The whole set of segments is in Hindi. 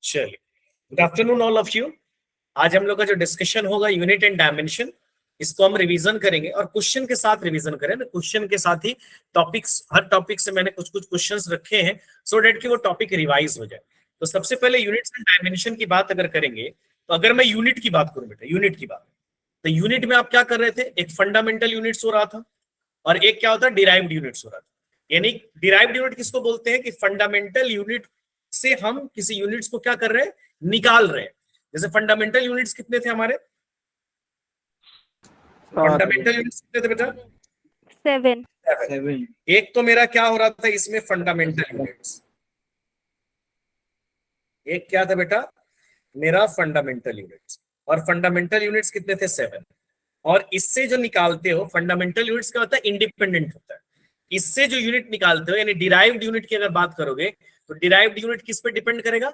चलिए, good afternoon all of you. आज हम लोग का जो डिस्कशन होगा यूनिट एंड डायमेंशन, इसको हम रिवीजन करेंगे और क्वेश्चन के साथ रिवीजन करें ना। क्वेश्चन के साथ ही टॉपिक्स, हर टॉपिक से मैंने कुछ कुछ क्वेश्चंस रखे हैं सो डेट कि वो टॉपिक रिवाइज हो जाए। तो सबसे पहले यूनिट्स एंड डायमेंशन की बात अगर करेंगे, तो अगर मैं यूनिट की बात करूं बेटा, यूनिट की बात, तो यूनिट में आप क्या कर रहे थे, एक फंडामेंटल यूनिट्स हो रहा था और एक क्या होता है, डिराइव्ड यूनिट्स हो रहा था। यानी डिराइव्ड यूनिट किसको बोलते हैं कि फंडामेंटल यूनिट से हम किसी यूनिट्स को क्या कर रहे हैं, निकाल रहे हैं। जैसे फंडामेंटल यूनिट्स कितने थे हमारे, फंडामेंटल यूनिट्स कितने थे बेटा? 7। एक तो मेरा क्या हो रहा था इसमें, फंडामेंटल यूनिट्स। एक क्या था बेटा मेरा, फंडामेंटल यूनिट्स। और फंडामेंटल यूनिट्स कितने थे, 7। और इससे जो निकालते हो, फंडामेंटल यूनिट्स क्या होता है, इंडिपेंडेंट होता है। इससे जो यूनिट निकालते हो, यानी डिराइव्ड यूनिट की अगर बात करोगे, तो डिराइव्ड यूनिट किस पे डिपेंड करेगा?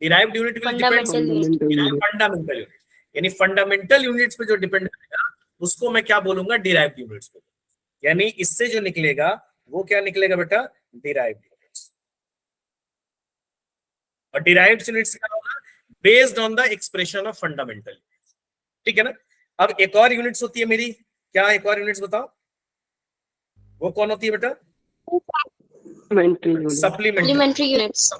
Derived unit will depend fundamental unit. यानी फंडामेंटल यूनिट्स पे जो डिपेंड करेगा उसको मैं क्या बोलूंगा, डिराइव्ड यूनिट्स पे। यानी इससे जो निकलेगा वो क्या निकलेगा बेटा, डिराइव्ड यूनिट्स। और डिराइव्ड यूनिट्स क्या होगा, based on the expression of fundamental. ठीक है ना। अब एक और यूनिट्स होती है मेरी, क्या एक और यूनिट्स बताओ, वो कौन होती है बेटा? Supplementary units.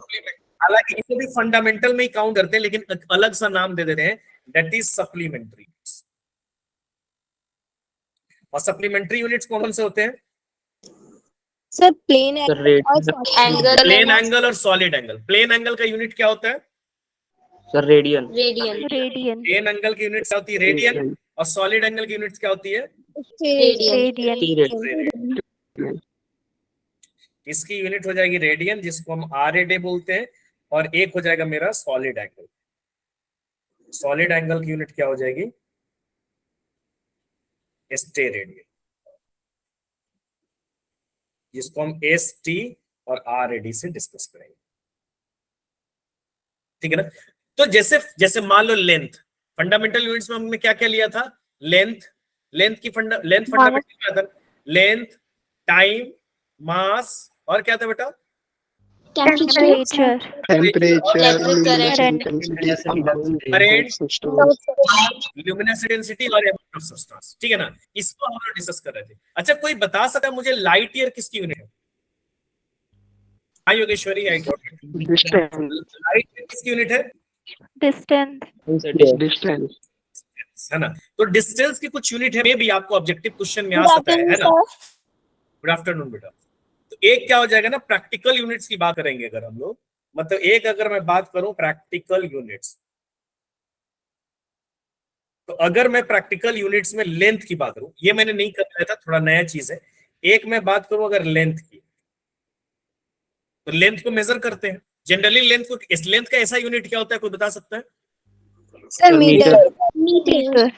हालांकि इसे भी फंडामेंटल में ही काउंट करते हैं, लेकिन अलग सा नाम दे देते हैं, दैट इज सप्लीमेंट्री यूनिट्स। और सप्लीमेंट्री यूनिट्स कौन से होते हैं sir? Plane angle, plane angle और सॉलिड एंगल। प्लेन एंगल का यूनिट क्या होता है sir? Radian. Radian. Plane angle की यूनिट क्या होती है, रेडियन। और सॉलिड एंगल की यूनिट क्या होती है, रेडियन। इसकी यूनिट हो जाएगी रेडियन, जिसको हम RAD बोलते हैं। और एक हो जाएगा मेरा सॉलिड एंगल। सॉलिड एंगल की यूनिट क्या हो जाएगी, स्टेरेडियन, जिसको हम ST और RAD से डिस्कस करेंगे। ठीक है ना। तो जैसे जैसे मान लो लेंथ, फंडामेंटल यूनिट्स में हमने क्या क्या लिया था, लेंथ। लेंथ फंडामेंटल क्या था, लेंथ, टाइम, मास, और क्या था बेटा, टेम्परेचर, करेंट, ल्यूमिनस इंटेंसिटी और अमाउंट ऑफ सब्सटेंस। ठीक है ना। इसको हम लोग डिस्कस कर रहे थे। अच्छा, कोई बता सकता है मुझे लाइट ईयर किसकी यूनिट है? हाँ Yogeshwari, I got it. Light year किसकी यूनिट है? डिस्टेंस। है ना। तो डिस्टेंस की कुछ यूनिट है, भी आपको ऑब्जेक्टिव क्वेश्चन में आ सकता है ना। गुड आफ्टरनून बेटा। तो एक क्या हो जाएगा ना, प्रैक्टिकल यूनिट्स की बात करेंगे अगर हम लोग, मतलब एक अगर मैं बात करूं प्रैक्टिकल यूनिट्स, तो अगर मैं प्रैक्टिकल यूनिट्स में लेंथ की बात करूं, ये मैंने नहीं कराया था, थोड़ा नया चीज है। एक मैं बात करूं अगर लेंथ की, तो लेंथ को मेजर करते हैं जनरली। लेंथ को, इस लेंथ का ऐसा यूनिट क्या होता है, कोई बता सकता है? Sir metre. मीटर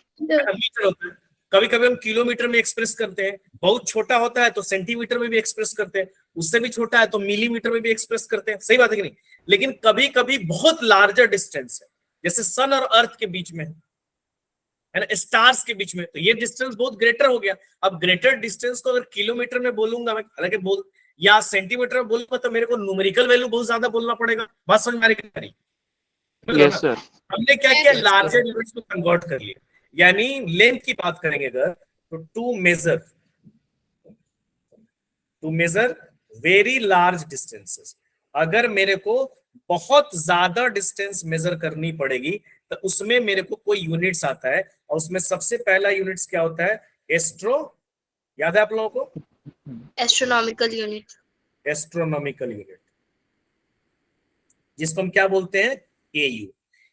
होता है। कभी कभी हम किलोमीटर में एक्सप्रेस करते हैं, बहुत छोटा होता है तो सेंटीमीटर में भी एक्सप्रेस करते हैं, उससे भी छोटा है तो मिलीमीटर में भी एक्सप्रेस करते हैं। सही बात है कि नहीं? लेकिन कभी कभी बहुत लार्जर डिस्टेंस है, जैसे सन और अर्थ के बीच में है ना, स्टार्स के बीच में, तो ये डिस्टेंस बहुत ग्रेटर हो गया। अब ग्रेटर डिस्टेंस को अगर किलोमीटर में बोलूंगा मैं, हालांकि बोल या सेंटीमीटर में बोलूंगा, तो मेरे को न्यूमेरिकल वैल्यू बहुत ज्यादा बोलना पड़ेगा। बात समझ में आ रही? Yes sir. हमने क्या किया, लार्जर यूनिट्स को कन्वर्ट कर लिया। यानी लेंथ की बात करेंगे अगर, तो to measure very large distances. अगर मेरे को बहुत ज्यादा डिस्टेंस मेजर करनी पड़ेगी, तो उसमें मेरे को कोई यूनिट्स आता है, और उसमें सबसे पहला यूनिट्स क्या होता है, एस्ट्रो, याद है आप लोगों को? Astronomical unit. एस्ट्रोनॉमिकल यूनिट, जिसको हम क्या बोलते हैं, AU।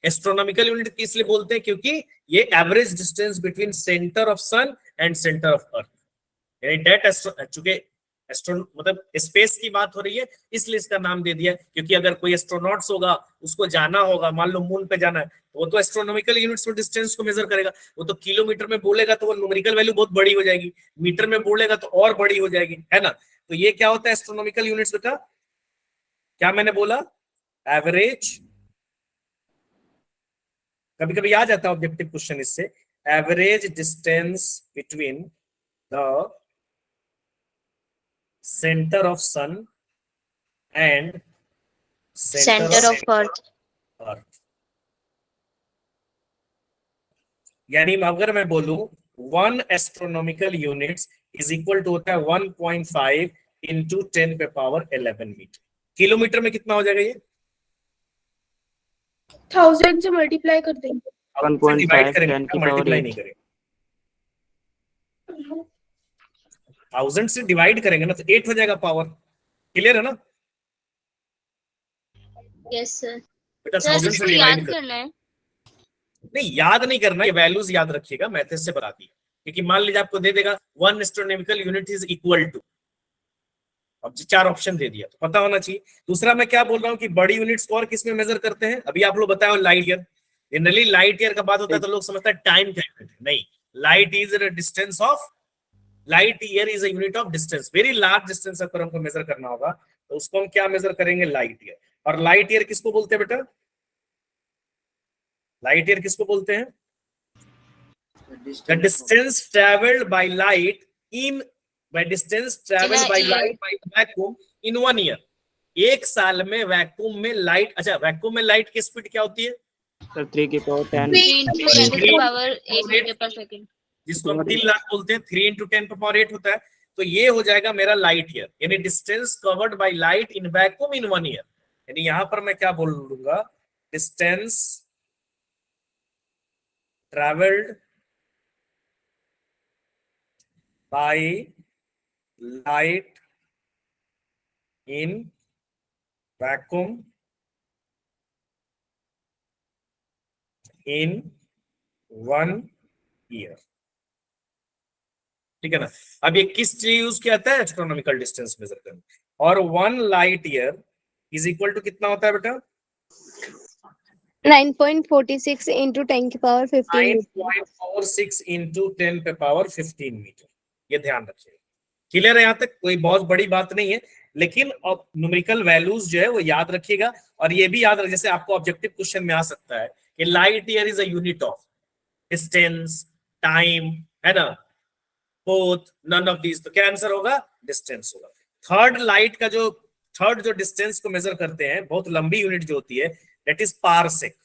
एस्ट्रोनॉमिकल यूनिट इसलिए बोलते हैं क्योंकि ये average distance between centre of sun and centre of earth, यानी डेट चूंकि एस्ट्रो मतलब स्पेस की बात हो रही है, इसलिए इसका नाम दे दिया। क्योंकि अगर कोई एस्ट्रोनॉट्स होगा, उसको जाना होगा, मान लो मून पे जाना है, तो वो तो एस्ट्रोनॉमिकल यूनिट्स में डिस्टेंस को मेजर करेगा। वो तो किलोमीटर में बोलेगा तो वो न्यूमेरिकल वैल्यू बहुत बड़ी हो जाएगी, मीटर में बोलेगा तो और बड़ी हो जाएगी, है ना। तो ये क्या होता है एस्ट्रोनॉमिकल यूनिट्स बेटा, क्या मैंने बोला, एवरेज। कभी कभी आ जाता है ऑब्जेक्टिव क्वेश्चन इससे, average distance between the centre of sun and Center of Earth. Earth. यानी अगर मैं बोलूं 1 astronomical units is equal to होता है 1.5 इंटू 10 पे पावर 11 मीटर। किलोमीटर में कितना हो जाएगा ये? 1000 से मल्टीप्लाई कर देंगे। 1.5 डिवाइड करेंगे, 10 की पावर मल्टीप्लाई 8 नहीं करेंगे। 1000 से डिवाइड करेंगे ना तो 8 हो जाएगा पावर। क्लियर है ना Yes sir. बेटा? सर 1000 से इसको डिवाइड याद कर, करना है? नहीं याद नहीं करना, ये वैल्यूज याद रखिएगा, मैथड से बता दिए। क्योंकि मान लीजिए आपको दे देगा 1 astronomical unit is equal to, अब 4 ऑप्शन दे दिया तो पता होना चाहिए। दूसरा मैं क्या बोल रहा हूँ कि बड़ी यूनिट्स को और किस में मेजर करते हैं? अभी आप लोग बताओ light year. Generally light year का बात होता है तो लोग समझते हैं टाइम का यूनिट है, नहीं। Light is distance of, light year is a unit of distance. Very large distance अगर हमको मेजर करना होगा तो उसको हम क्या मेजर करेंगे? Light year. और लाइट ईयर किसको बोलते हैं बेटा? लाइट ईयर किसको बोलते हैं? The distance traveled by light in, by distance traveled by light by vacuum in 1 year। एक साल में वैक्यूम में लाइट, अच्छा वैक्यूम में लाइट की स्पीड क्या होती है? सर 3 की power 10 3 into 10 to the power 8 meter per second। जिसको हम 3 लाख बोलते हैं, 3 into 10 to power 8 होता है। तो ये हो जाएगा मेरा लाइट ईयर, यानी distance covered by light in vacuum in 1 year. यानी यहां पर मैं क्या बोल दूंगा? Distance travelled by light in vacuum in 1 year। ठीक है ना? अब ये किस लिए यूज किया जाता है? एस्ट्रोनॉमिकल डिस्टेंस मेजर करने। और 1 light year is equal to कितना होता है बेटा? 9.46 into 10 की पावर 15 मीटर। 9.46 इंटू 10 पे पावर 15 मीटर। ये ध्यान रखिए। क्लियर है? यहां तक कोई बहुत बड़ी बात नहीं है, लेकिन अब न्यूमेरिकल वैल्यूज जो है वो याद रखिएगा। और ये भी याद रखिए, जैसे आपको ऑब्जेक्टिव क्वेश्चन में आ सकता है कि light year is a unit of distance, time, है ना? बोथ, नन ऑफ दीज, तो क्या आंसर होगा? डिस्टेंस होगा। थर्ड जो डिस्टेंस को मेजर करते हैं, बहुत लंबी यूनिट जो होती है, दैट इज पारसेक।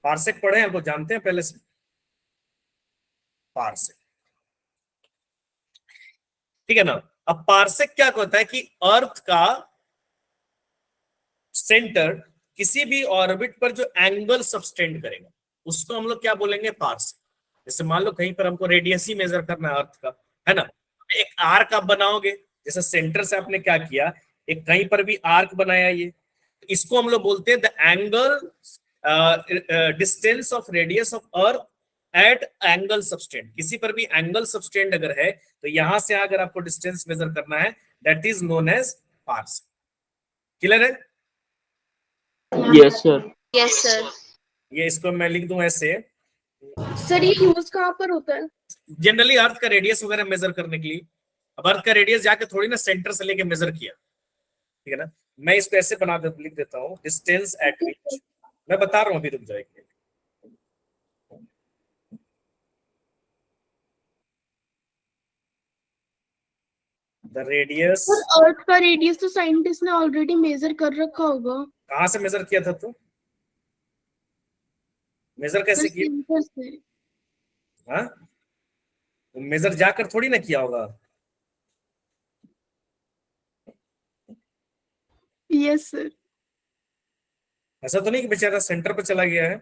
पारसेक पढ़े हैं, आपको जानते हैं पहले से? पारसेक, ठीक है ना? अब पारसेक क्या होता है कि अर्थ का सेंटर किसी भी ऑर्बिट पर जो एंगल सबटेंड करेगा उसको हम लोग क्या बोलेंगे? पारसेक। जैसे मान लो कहीं पर हमको रेडियस ही मेजर करना है अर्थ का, है ना? एक आर्क आप बनाओगे, जैसे सेंटर से आपने क्या किया, एक कहीं पर भी आर्क बनाया, ये इसको हम लोग बोलते हैं the angle distance of radius of earth at angle subtend. किसी पर भी एंगल सबटेंड अगर है तो यहां से अगर आपको डिस्टेंस मेजर करना है, that is known as parsec. Clear है? Yes sir. Yes sir। ये इसको मैं लिख दूं ऐसे। सर ये यूज कहाँ पर होता है? जनरली अर्थ का रेडियस वगैरह मेजर करने के लिए। अब अर्थ का रेडियस जाके थोड़ी ना सेंटर से लेके मेजर किया, ठीक है ना? मैं इसको ऐसे बना दे, लिख देता हूँ, डिस्टेंस एट विच, मैं बता रहा हूँ अभी, रुक जाएगी। द रेडियस, अर्थ का रेडियस तो साइंटिस्ट ने ऑलरेडी मेजर कर रखा होगा। कहां से मेजर किया था? तो मेजर कैसे किया? सेंटर से। हाँ, मेजर जाकर थोड़ी ना किया होगा। Yes sir. ऐसा तो नहीं कि बेचारा सेंटर पे चला गया है,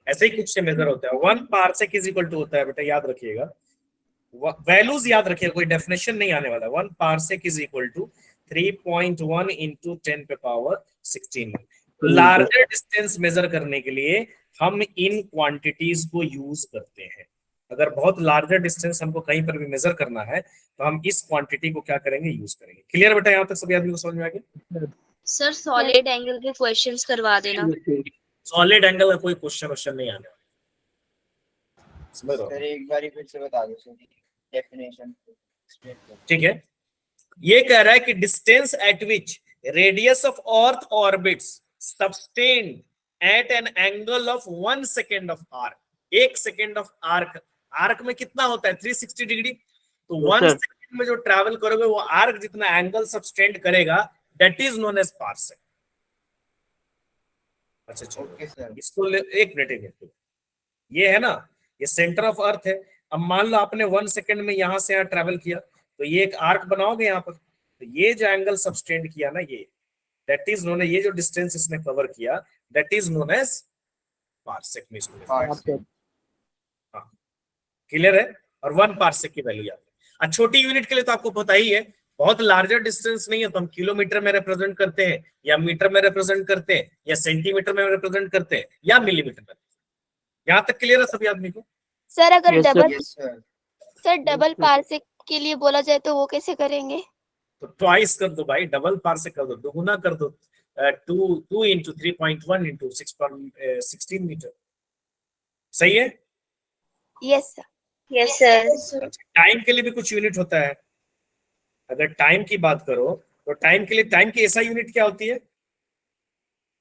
ऐसे ही कुछ से मेजर होता है। 1 पारसेक इज इक्वल टू होता है बेटा, याद रखिएगा, वैल्यूज याद रखिएगा, कोई डेफिनेशन नहीं आने वाला। 1 parsec is equal to 3.1 into 10 पे पावर 16। लार्जर डिस्टेंस मेजर करने के लिए हम इन क्वांटिटीज को यूज करते हैं। अगर बहुत लार्जर डिस्टेंस हमको कहीं पर भी मेजर करना है तो हम इस क्वांटिटी को क्या करेंगे? यूज करेंगे। क्लियर बेटा? यहां तक सभी आदमी को समझ में आ गया? सर सॉलिड एंगल के क्वेश्चंस करवा देना। सॉलिड एंगल का कोई क्वेश्चन नहीं आने वाला, समझ रहे हो? सर एक बार फिर से बता दो सर डेफिनेशन। ठीक है, ये कह रहा है कि distance at which radius of earth orbits subtend at an angle of 1 second of arc. 1 second of arc, arc में कितना होता है? 360 डिग्री। तो 1 सेकेंड में जो ट्रैवल करोगे वो आर्क जितना एंगल सब्सटेंड करेगा, that is known as parsec. अच्छा चलो ओके सर। इसको एक मिनट, ये है ना, ये सेंटर ऑफ अर्थ है। अब मान लो आपने 1 सेकंड में यहां से यहाँ ट्रैवल किया, तो ये एक आर्क बनाओगे यहाँ पर, तो ये जो एंगल सब्सटेंड किया ना, ये दैट इज नोन, ये जो डिस्टेंस इसने कवर किया that is known as parsec में इसको। पार्सेक। हाँ क्लियर है। और 1 पार्सेक की वैल्यू याद है। और छोटी यूनिट के लिए तो आपको पता ही है, बहुत लार्जर डिस्टेंस नहीं है तो हम किलोमीटर में रिप्रेजेंट करते हैं, या मीटर में रिप्रेजेंट करते हैं, या सेंटीमीटर में रिप्रेजेंट करते हैं, या मिलीमीटर में। यहाँ तक क्लियर है सभी आदमी को? सर अगर Yes, sir. Double yes sir. Sir double parsec के लिए बोला जाए तो वो कैसे करेंगे? तो ट्वाइस कर दो भाई, डबल पार्सेक कर दो, दोगुना कर दो, 2 into 3.1 into 6.16 मीटर। सही है। Yes sir. Yes sir. Time के लिए भी कुछ यूनिट होता है। अगर टाइम की बात करो तो टाइम के लिए, टाइम की ऐसा यूनिट क्या होती है?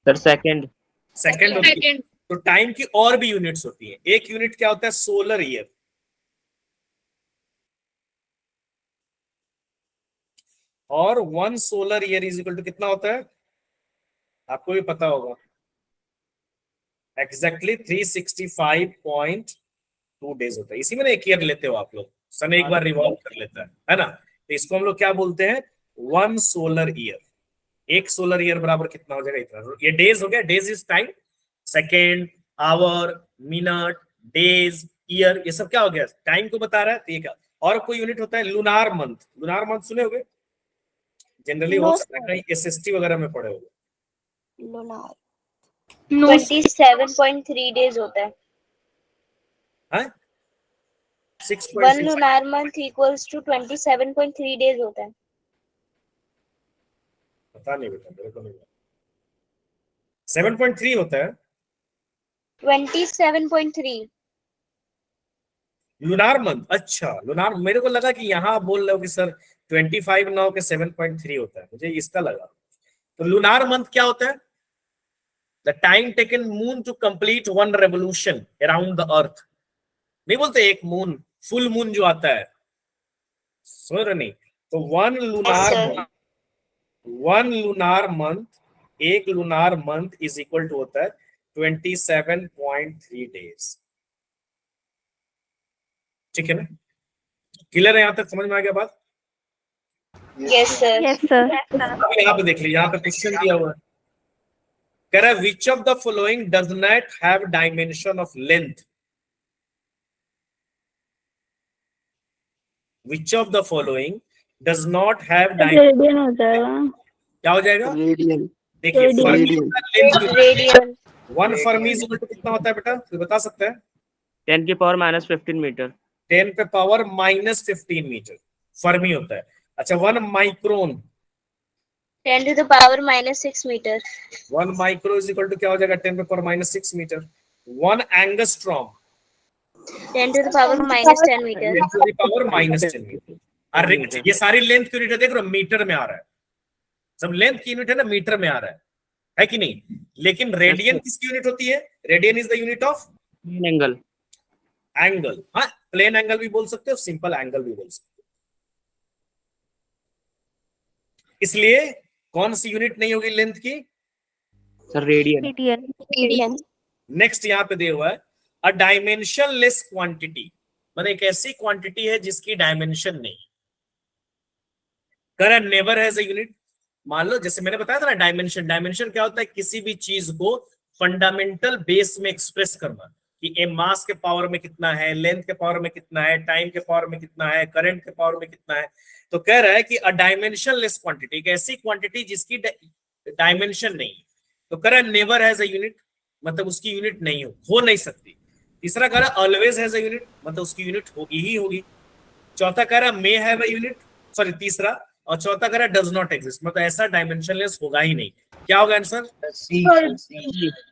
Sir second. सेकंड होती है। तो टाइम की और भी यूनिट्स होती है। एक यूनिट क्या होता है? Solar year. और 1 solar year is equal to कितना होता है? आपको भी पता होगा, एग्जैक्टली 365.2 डेज होता है। इसी में ना एक ईयर लेते हो आप लोग, सन एक बार रिवॉल्व कर लेता है ना। तो इसको हम लोग क्या बोलते हैं? 1 सोलर ईयर। एक सोलर ईयर बराबर कितना हो जाएगा? इतना। ये डेज हो गया, days is time, second, hour, minute, days, year, ये सब क्या हो गया? टाइम को बता रहा है। तो ये क्या, और कोई यूनिट होता है? Lunar month. लूनार मंथ सुने होगे, जनरली हो सकता है कहीं एसएसटी वगैरह में पढ़े होगे। लूनार 27.3 डेज होता है। हाँ? 1 6.6 lunar month equals to 27.3 days होता है। पता नहीं बेटा, मेरे को नहीं पता। 7.3 होता है 27.3। Lunar month. अच्छा लूनार, मेरे को लगा कि यहाँ आप बोल रहे हो कि सर 25 ना हो के 7.3 होता है, मुझे इसका लगा। तो लूनार मंथ क्या होता है? The time taken moon to complete 1 revolution around the earth. नहीं बोलते एक मून, फुल मून जो आता है, सुन रहे नहीं? तो 1 lunar sir. Month, 1 lunar month, एक lunar month is equal to होता है 27.3 डेज। ठीक है ना? क्लियर है? यहां तक समझ में आ गया बात? Yes sir. Yes sir. अब यहाँ पे देख लीजिए, यहाँ पे क्वेश्चन दिया हुआ है, कह रहा है which of the following does not have dimension of length. Which of the following does not have dimension, radian हो जाएगा। क्या हो जाएगा? रेडियन। देखिए Radian. फर्मी का length, radian. 1 fermi is equal to कितना होता है बेटा? कोई बता सकता है? 10 की पावर -15 मीटर। 10 पे पावर -15 मीटर फर्मी होता है। अच्छा 1 micron, 10 to the power -6 metre. 1 micro is equal to क्या हो जाएगा? 10 पे power -6 metre. 1 angstrom, 10 to the power -10 metre. 10 to the power -10 metre. अरे ये सारी लेंथ की यूनिट है, देख रहे हो मीटर में आ रहा है, सब लेंथ की यूनिट है ना, मीटर में आ रहा है कि नहीं? लेकिन रेडियन किसकी यूनिट होती है? Radian is the unit of angle. Angle. हाँ, प्लेन एंगल भी बोल सकते हो, सिंपल एंगल भी बोल सकते हो। इसलिए कौन सी यूनिट नहीं होगी लेंथ की? Sir radian. रेडियन। नेक्स्ट यहाँ पे दिया हुआ है अ डायमेंशनलेस क्वांटिटी, मतलब एक ऐसी क्वांटिटी है जिसकी डायमेंशन नहीं। कर नेवर हैज अ यूनिट। मान लो जैसे मैंने बताया था ना, डायमेंशन, डायमेंशन क्या होता है? किसी भी चीज को फंडामेंटल बेस में एक्सप्रेस करना, कि ए मास के पावर में कितना है, लेंथ के पावर में कितना है, टाइम के पावर में कितना है, करंट के पावर में कितना है। तो कह रहा है कि अ डायमेंशनलेस क्वांटिटी, एक ऐसी क्वांटिटी जिसकी डायमेंशन नहीं। तो कह रहा है नेवर हैज अ यूनिट, मतलब उसकी यूनिट नहीं हो नहीं सकती। तीसरा कह रहा है ऑलवेज हैज अ यूनिट, मतलब उसकी यूनिट होगी ही होगी। चौथा कह रहा है may have a unit, sorry तीसरा, और चौथा कह रहा है डज नॉट एग्जिस्ट, मतलब ऐसा डायमेंशनलेस होगा ही नहीं। क्या होगा आंसर? सी।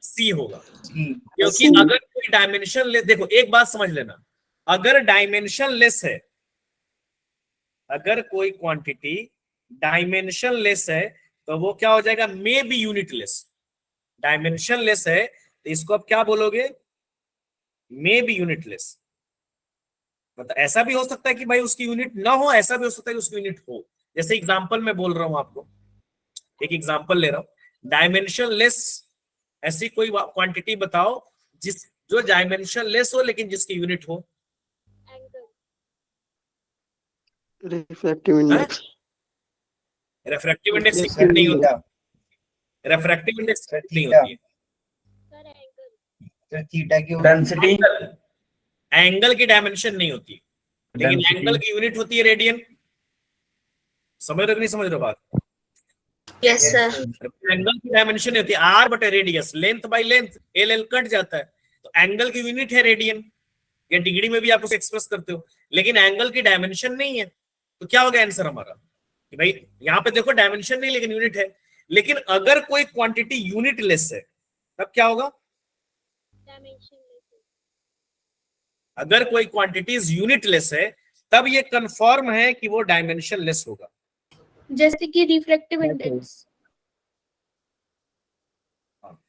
सी होगा। सी। क्योंकि अगर कोई डायमेंशन लेस, देखो एक बात समझ लेना, अगर डायमेंशन लेस है, अगर कोई क्वांटिटी डायमेंशन लेस है तो वो क्या हो जाएगा? May be unitless. Dimension less है तो इसको आप क्या बोलोगे? May be unitless. मतलब ऐसा भी हो सकता है कि भाई उसकी यूनिट ना हो, ऐसा भी हो सकता है कि उसकी यूनिट हो। जैसे एग्जांपल मैं बोल रहा हूं आपको, एक एग्जांपल ले रहा हूं, डायमेंशन लेस, ऐसी कोई क्वांटिटी बताओ जो डायमेंशन लेस हो लेकिन जिसकी यूनिट हो। Refractive index. Refractive index Refractive नहीं index. होती, रेफ्रेक्टिव इंडेक्स नहीं थीटा। होती है। तो थीटा की डेंसिटी, एंगल की डायमेंशन नहीं होती, लेकिन Density. एंगल की यूनिट होती है रेडियन। समझ रहे हो कि नहीं समझ रहे हो बात? Yes sir. एंगल की डायमेंशन नहीं होती, आर बटे radius, length by length, L L cut जाता है, तो एंगल की यूनिट है रेडियन, या डिग्री में भी आप उसे एक्सप्रेस करते हो, लेकिन एंगल की डायमेंशन नहीं है। तो क्या होगा आंसर हमारा कि भाई यहाँ पे देखो डायमेंशन नहीं लेकिन यूनिट है। लेकिन अगर कोई क्वांटिटी यूनिट लेस है तब क्या होगा? अगर कोई क्वांटिटीज यूनिट लेस है तब ये कंफर्म है कि वो डायमेंशन लेस होगा। जैसे कि रिफ्रैक्टिव इंडेक्स।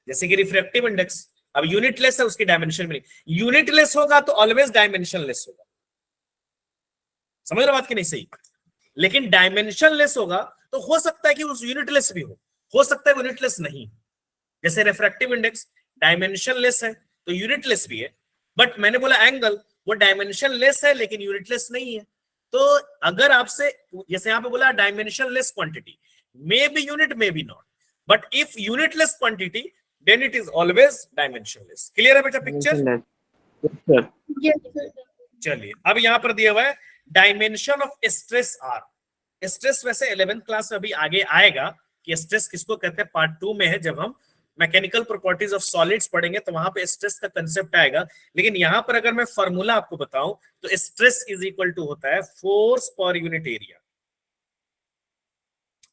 जैसे कि रिफ्रैक्टिव इंडेक्स, अब यूनिट लेस है उसकी डायमेंशन में, यूनिट लेस होगा तो ऑलवेज डायमेंशन लेस होगा। समझ रहे बात की नहीं? सही। लेकिन डायमेंशन लेस होगा तो हो सकता है कि उस यूनिटलेस भी हो सकता है यूनिटलेस नहीं। जैसे रिफ्रैक्टिव इंडेक्स डायमेंशन लेस है तो यूनिटलेस भी है, बट मैंने बोला एंगल वो डायमेंशन लेस है लेकिन यूनिटलेस नहीं है। तो अगर आपसे जैसे यहां पे बोला dimensionless quantity may be unit may be not, but if unitless quantity then it is always dimensionless. Clear है बेटा पिक्चर? Yes sir. चलिए अब यहां पर दिया हुआ है dimension of stress are. Stress वैसे 11th क्लास में अभी आगे आएगा कि स्ट्रेस किसको कहते हैं, पार्ट 2 में है, जब हम मैकेनिकल प्रॉपर्टीज ऑफ सॉलिड्स पढ़ेंगे तो वहां पे स्ट्रेस का कंसेप्ट आएगा। लेकिन यहां पर अगर मैं फॉर्मूला आपको बताऊं तो स्ट्रेस इज इक्वल टू होता है फोर्स पर यूनिट एरिया,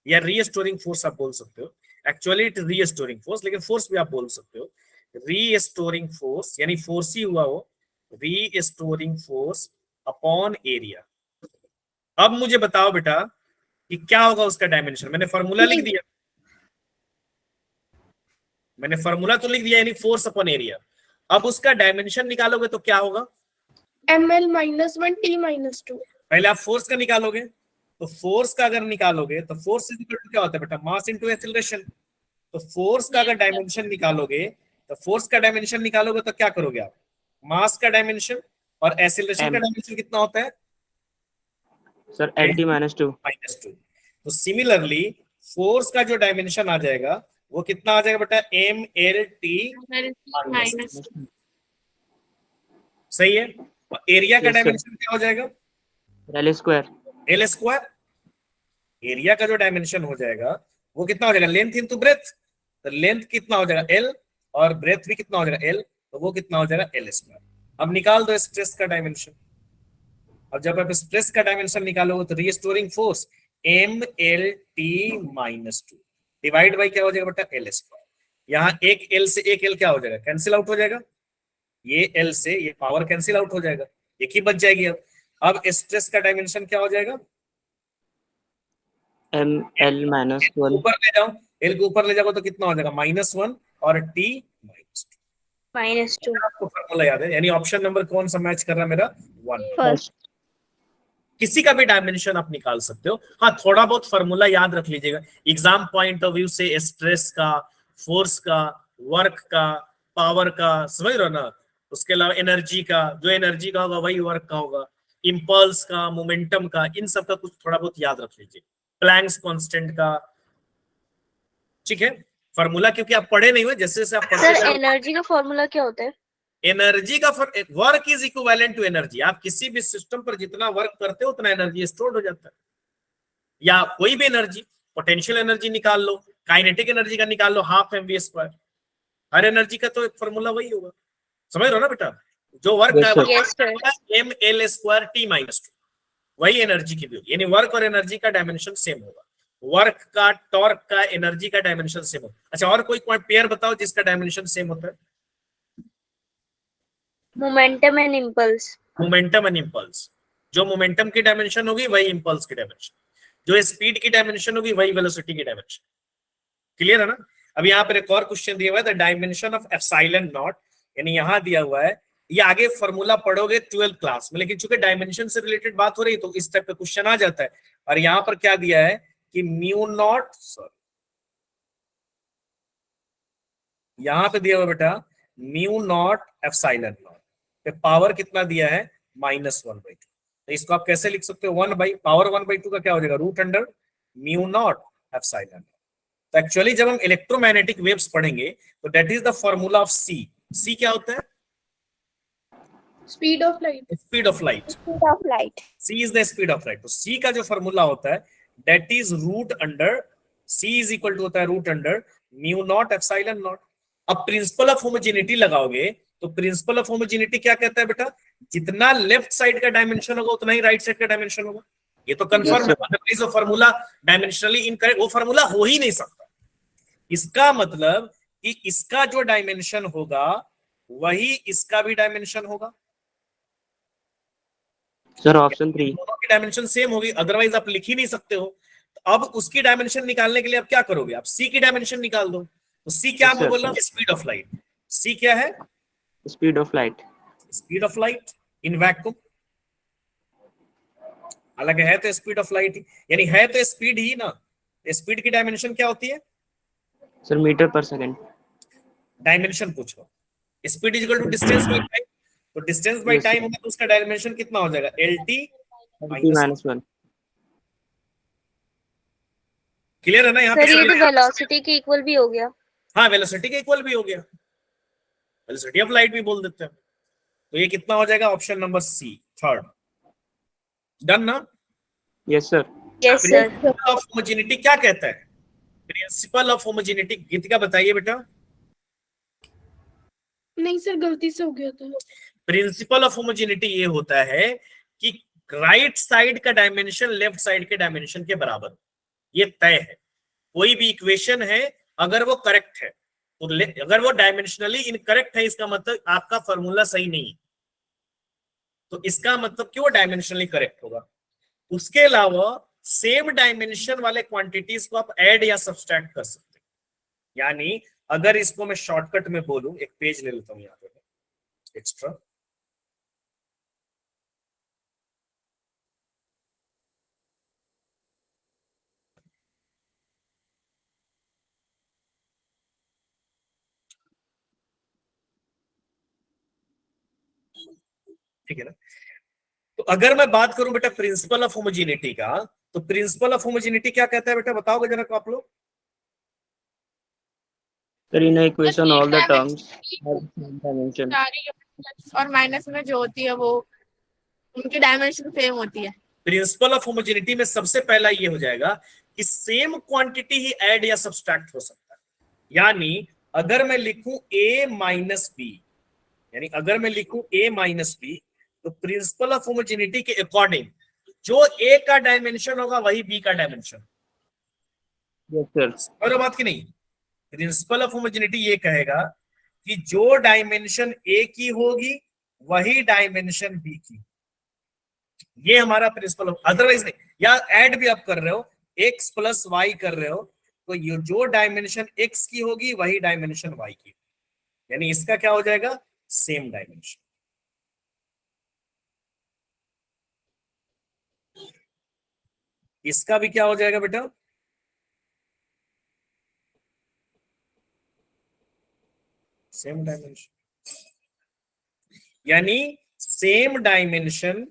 या रीस्टोरिंग फोर्स आप बोल सकते हो। एक्चुअली इट रीस्टोरिंग फोर्स, लेकिन फोर्स भी आप बोल सकते हो। रीस्टोरिंग फोर्स यानी फोर्स ही हुआ वो, रीस्टोरिंग फोर्स अपॉन एरिया। अब मुझे बताओ बेटा कि क्या होगा उसका डायमेंशन। मैंने फॉर्मूला लिख दिया, मैंने फॉर्मूला तो लिख दिया यानी फोर्स अपॉन एरिया। अब उसका डायमेंशन निकालोगे तो क्या होगा? ml -1 t -2। पहले आप फोर्स का निकालोगे, तो फोर्स का अगर निकालोगे तो फोर्स इज इक्वल टू क्या होता है बेटा? Mass into acceleration. तो फोर्स का अगर डायमेंशन निकालोगे तो फोर्स का डायमेंशन निकालोगे तो क्या करोगे आप? मास का डायमेंशन और एक्सीलरेशन का डायमेंशन कितना होता है सर? LT -2। -2। तो सिमिलरली फोर्स का जो डायमेंशन आ जाएगा वो कितना आ जाएगा बेटा? MLT -2। सही है। और एरिया का Yes, sir. डायमेंशन क्या हो जाएगा? L²। L square. एरिया का जो डायमेंशन हो जाएगा वो कितना हो जाएगा? Length into breadth. तो लेंथ कितना हो जाएगा? एल, और ब्रेथ भी कितना हो जाएगा? एल, तो वो कितना हो जाएगा? L square. अब निकाल दो स्ट्रेस का डायमेंशन। अब जब आप स्ट्रेस का डायमेंशन निकालोगे तो restoring force MLT -2 divide by क्या हो जाएगा बेटा? L square. यहाँ एक एल से एक एल क्या हो जाएगा? कैंसिल आउट हो जाएगा। ये एल से ये पावर कैंसिल आउट हो जाएगा, एक ही बच जाएगी। अब स्ट्रेस का डायमेंशन क्या हो जाएगा? ML -1। ऊपर ले जाओ, एल को ऊपर ले जाओ तो कितना हो जाएगा? -1 और T -2। आपको फॉर्मूला याद है, यानी ऑप्शन नंबर कौन सा मैच कर रहा है मेरा? 1। फर्स्ट। किसी का भी डायमेंशन आप निकाल सकते हो। हाँ, थोड़ा बहुत फॉर्मूला याद रख लीजिएगा एग्जाम पॉइंट ऑफ व्यू से, स्ट्रेस का, फोर्स का, वर्क का, पावर का, समझ रहे हो ना। उसके अलावा एनर्जी का, जो एनर्जी का होगा वही वर्क का होगा, इंपल्स का, मोमेंटम का, इन सब का कुछ थोड़ा बहुत याद रख लीजिए, प्लैंक्स कांस्टेंट का। ठीक है, फॉर्मूला क्योंकि आप पढ़े नहीं हुए, जैसे जैसे आप पढ़ते सर एनर्जी का फॉर्मूला क्या होता है? एनर्जी का work is equivalent to energy. आप किसी भी सिस्टम पर जितना वर्क करते हो उतना एनर्जी स्टोर्ड हो जाता है। या कोई भी एनर्जी, पोटेंशियल एनर्जी निकाल लो, काइनेटिक एनर्जी का निकाल लो, हाफ mv²। हर एनर्जी का तो फॉर्मूला वही होगा, समझ रहे हो ना बेटा। जो वर्क ML² T -2 वही एनर्जी की भी होगी, यानी वर्क और एनर्जी का डायमेंशन सेम होगा। वर्क का, टॉर्क का, एनर्जी का डायमेंशन सेम होगा। अच्छा, और कोई पेयर बताओ जिसका डायमेंशन सेम होता है? Momentum and impulse. Momentum and impulse. जो मोमेंटम की डायमेंशन होगी वही इंपल्स की डायमेंशन, जो स्पीड की डायमेंशन होगी वही वेलोसिटी की डायमेंशन। क्लियर है ना। अब यहाँ पर एक और क्वेश्चन दिया हुआ है, the dimension of epsilon not, यानी यहाँ दिया हुआ है ये आगे फॉर्मूला पढ़ोगे 12th क्लास में, लेकिन चूंकि डायमेंशन से रिलेटेड बात हो रही है तो इस टाइप का क्वेश्चन आ जाता है। और यहाँ पर क्या दिया है कि म्यू नॉट, यहां पे दिया हुआ बेटा म्यू नॉट एप्सिलॉन नॉट पे पावर कितना दिया है -1/2। तो इसको आप कैसे लिख सकते हो, 1/2 का क्या हो जाएगा root under mu naught epsilon naught. तो एक्चुअली जब हम इलेक्ट्रोमैग्नेटिक वेव्स पढ़ेंगे तो that is the formula of C. C क्या होता है? Speed of light. Speed of light. Speed of light. C is the speed of light. तो सी का जो फॉर्मूला होता है that is root under, C is equal to होता है root under mu naught epsilon naught. अब प्रिंसिपल ऑफ होमोजेनिटी लगाओगे तो प्रिंसिपल ऑफ होमोजेनिटी क्या कहता है बेटा, जितना लेफ्ट साइड का डायमेंशन होगा उतना ही राइट साइड का डायमेंशन होगा। ये तो कंफर्म है, अदरवाइज वो फॉर्मूला डायमेंशनली इनकरेक्ट, वो फॉर्मूला हो ही नहीं सकता। इसका मतलब कि इसका जो डायमेंशन होगा वही इसका भी डायमेंशन होगा। Sir option 3। दोनों की डायमेंशन सेम होगी, अदरवाइज आप लिख ही नहीं सकते हो। तो अब उसकी डायमेंशन निकालने के लिए आप क्या करोगे, आप सी की डायमेंशन निकाल दो। तो सी क्या Yes, मैं sir. बोल रहा हूँ, स्पीड ऑफ लाइट। सी क्या है? Speed of light. Speed of light in vacuum. हालांकि है तो स्पीड ऑफ लाइट ही, यानी है तो स्पीड ही ना। स्पीड की डायमेंशन क्या होती है? Sir metre per second. Dimension पूछो। Speed is equal to distance by time. तो distance by Yes, sir. Time होगा तो उसका डायमेंशन कितना हो जाएगा, lt -1। क्लियर है ना यहाँ सर ये पे? तो वेलोसिटी के इक्वल भी हो गया। हाँ, वेलोसिटी के इक्वल भी हो गया, वेलोसिटी ऑफ लाइट भी बोल देते हैं। तो ये कितना हो जाएगा, option number C, third. Done ना? Yes sir. Yes sir. Principle of homogeneity क्या कहता है? प्रिंसिपल ऑफ होमोजेनिटी गीतिका बताइए बेटा। नहीं सर, गलती से हो गया था। प्रिंसिपल ऑफ होमोजेनिटी ये होता है कि राइट साइड का डायमेंशन लेफ्ट साइड के डायमेंशन के बराबर, ये तय है। कोई भी इक्वेशन है अगर वो करेक्ट है तो अगर वो डायमेंशनली इनकरेक्ट है इसका मतलब आपका फॉर्मूला सही नहीं है, तो इसका मतलब कि वो डायमेंशनली करेक्ट होगा। उसके अलावा सेम डायमेंशन वाले क्वांटिटीज को आप ऐड या सब्सट्रैक्ट कर सकते हैं। यानी अगर इसको मैं शॉर्टकट में बोलूं, एक पेज ले लेता हूं यहाँ पे एक्स्ट्रा, ठीक है ना। तो अगर मैं बात करूं बेटा प्रिंसिपल ऑफ होमोजेनिटी का, तो प्रिंसिपल ऑफ होमोजेनिटी क्या कहता है बेटा, बताओगे जरा आप लोग। Sir in equation all the terms have same dimension. सारी प्लस और माइनस में जो होती है वो उनकी डायमेंशन सेम होती है। प्रिंसिपल ऑफ होमोजेनिटी में सबसे पहला ये हो जाएगा कि सेम क्वांटिटी ही ऐड या सब्सट्रैक्ट हो सकता है। यानी अगर मैं लिखूं a माइनस बी, यानी अगर मैं लिखूं a माइनस बी, तो प्रिंसिपल ऑफ होमोजेनिटी के अकॉर्डिंग जो a का डायमेंशन होगा वही b का डायमेंशन। Yes sir. और बात की नहीं, प्रिंसिपल ऑफ होमोजेनिटी ये कहेगा कि जो डायमेंशन a की होगी वही डायमेंशन b की, ये हमारा प्रिंसिपल ऑफ, अदरवाइज नहीं। या ऐड भी आप कर रहे हो, x प्लस वाई कर रहे हो, तो ये जो डायमेंशन x की होगी वही डायमेंशन y की, यानी इसका क्या हो जाएगा, सेम डायमेंशन। इसका भी क्या हो जाएगा बेटा, सेम डायमेंशन। यानी सेम डायमेंशन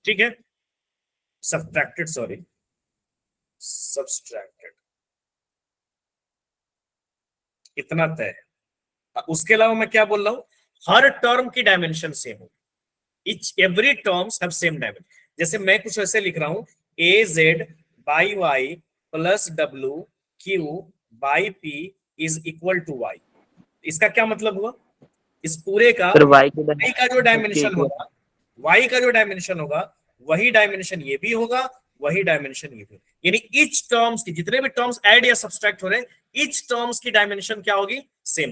ठीक है, सब्ट्रैक्टेड, सॉरी सब्सट्रैक्टेड, इतना तय है। उसके अलावा मैं क्या बोल रहा हूं, हर टर्म की डायमेंशन सेम होगी, each every terms have same dimension. जैसे मैं कुछ ऐसे लिख रहा हूं, A Z by Y plus W Q by P is equal to Y. इसका क्या मतलब हुआ, इस पूरे का सर y का जो डायमेंशन होगा, y का जो डायमेंशन होगा वही डायमेंशन ये भी होगा, वही डायमेंशन ये भी। यानी ईच टर्म्स की, जितने भी टर्म्स ऐड या सब्सट्रैक्ट हो रहे हैं, ईच टर्म्स की डायमेंशन क्या होगी, सेम।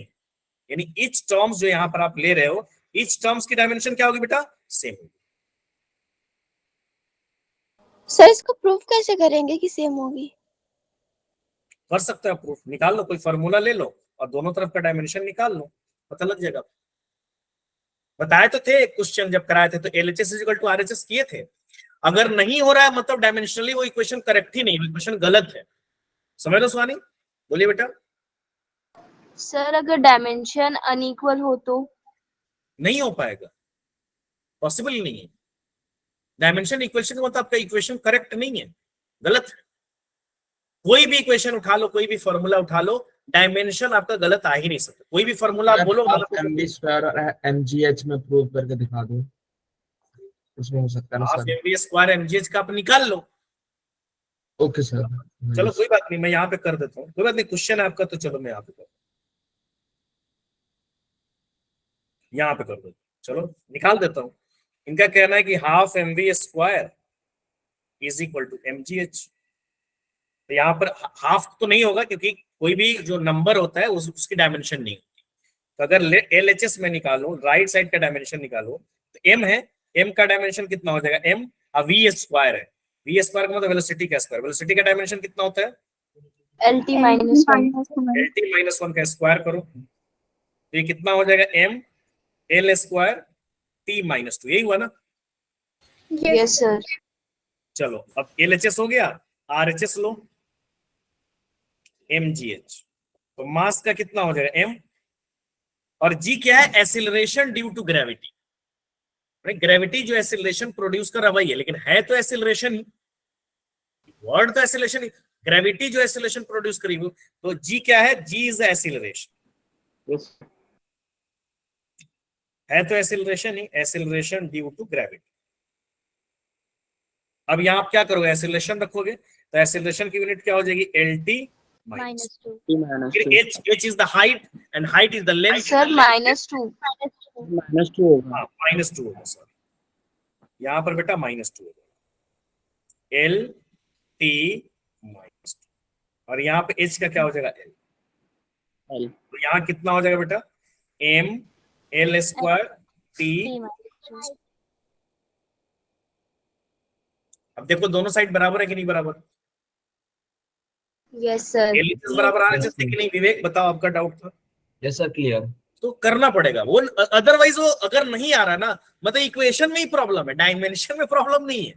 यानी ईच टर्म्स जो यहां पर आप ले रहे हो, ईच टर्म्स की डायमेंशन क्या होगी बेटा? सेम होगी। सर इसको प्रूफ कैसे करेंगे कि सेम होगी? कर सकते हो प्रूफ, निकाल लो, कोई फॉर्मूला ले लो और दोनों तरफ का डायमेंशन निकाल लो, पता लग जाएगा। बताए तो थे क्वेश्चन जब कराए थे, तो LHS इक्वल टू RHS किए थे। अगर नहीं हो रहा है मतलब डायमेंशनली वो इक्वेशन करेक्ट ही नहीं, इक्वेशन गलत है। समझ लो सुहानी, बोलिए बेटा। सर अगर डायमेंशन अनइक्वल हो तो? नहीं हो पाएगा, पॉसिबल ही नहीं है। डायमेंशन इक्वेशन का मतलब आपका इक्वेशन करेक्ट नहीं है, गलत है। कोई भी इक्वेशन उठा लो, कोई भी फॉर्मूला उठा लो, डायमेंशन आपका गलत आ ही नहीं सकता। कोई भी फॉर्मूला आप बोलो, आप MV² और MGH में प्रूव करके दिखा दो, उसमें हो सकता है ना हाफ सर? MV² MGH का आप निकाल लो। Okay sir. चलो कोई बात नहीं, मैं यहाँ पे कर देता हूँ, कोई बात नहीं। क्वेश्चन है आपका तो चलो मैं यहाँ पे कर देता हूँ, चलो निकाल देता हूँ। इनका कहना है कि half MV² is equal to MGH। तो यहाँ पर हाफ तो नहीं होगा क्योंकि कोई भी जो नंबर होता है उसकी डायमेंशन नहीं होती। तो अगर LHS में निकालो, राइट साइड का डायमेंशन निकालो, तो M है, M का डायमेंशन कितना हो जाएगा? M V² है, V² का मतलब वेलोसिटी का स्क्वायर। वेलोसिटी का डायमेंशन कितना होता है? LT minus 1। LT माइनस 1 का स्क्वायर करो, तो ये कितना हो जाएगा? M L² T माइनस 2, यही हुआ ना? Yes sir. चलो अब LHS हो गया, RHS लो, MGH। तो मास का कितना हो जाएगा? M, और G क्या है? Acceleration due to gravity. Gravity जो एक्सीलरेशन प्रोड्यूस कर रहा वही है, लेकिन है तो एक्सीलरेशन ही, वर्ड तो एक्सीलरेशन ही। ग्रेविटी जो एक्सीलरेशन प्रोड्यूस करी वो, तो G क्या है? G is acceleration. Yes. है तो एक्सीलरेशन ही, एक्सीलरेशन ड्यू टू ग्रेविटी। अब यहां आप क्या करोगे? एक्सीलरेशन रखोगे, तो एक्सीलरेशन की यूनिट क्या हो जाएगी? LT minus 2। T minus फिर 2. H is the height and height is the length. Sir -2। -2 होगा। -2 होगा सर, यहाँ पर बेटा -2 होगा, LT माइनस 2। और यहाँ पे H का क्या हो जाएगा? L। L. तो यहाँ कितना हो जाएगा बेटा? M L² T। अब देखो दोनों साइड बराबर है कि नहीं बराबर? Yes sir. LHS बराबर RHS है कि नहीं? विवेक बताओ, आपका डाउट था। Yes sir, clear. तो करना पड़ेगा वो, अदरवाइज वो अगर नहीं आ रहा ना, मतलब इक्वेशन में ही प्रॉब्लम है, डायमेंशन में प्रॉब्लम नहीं है।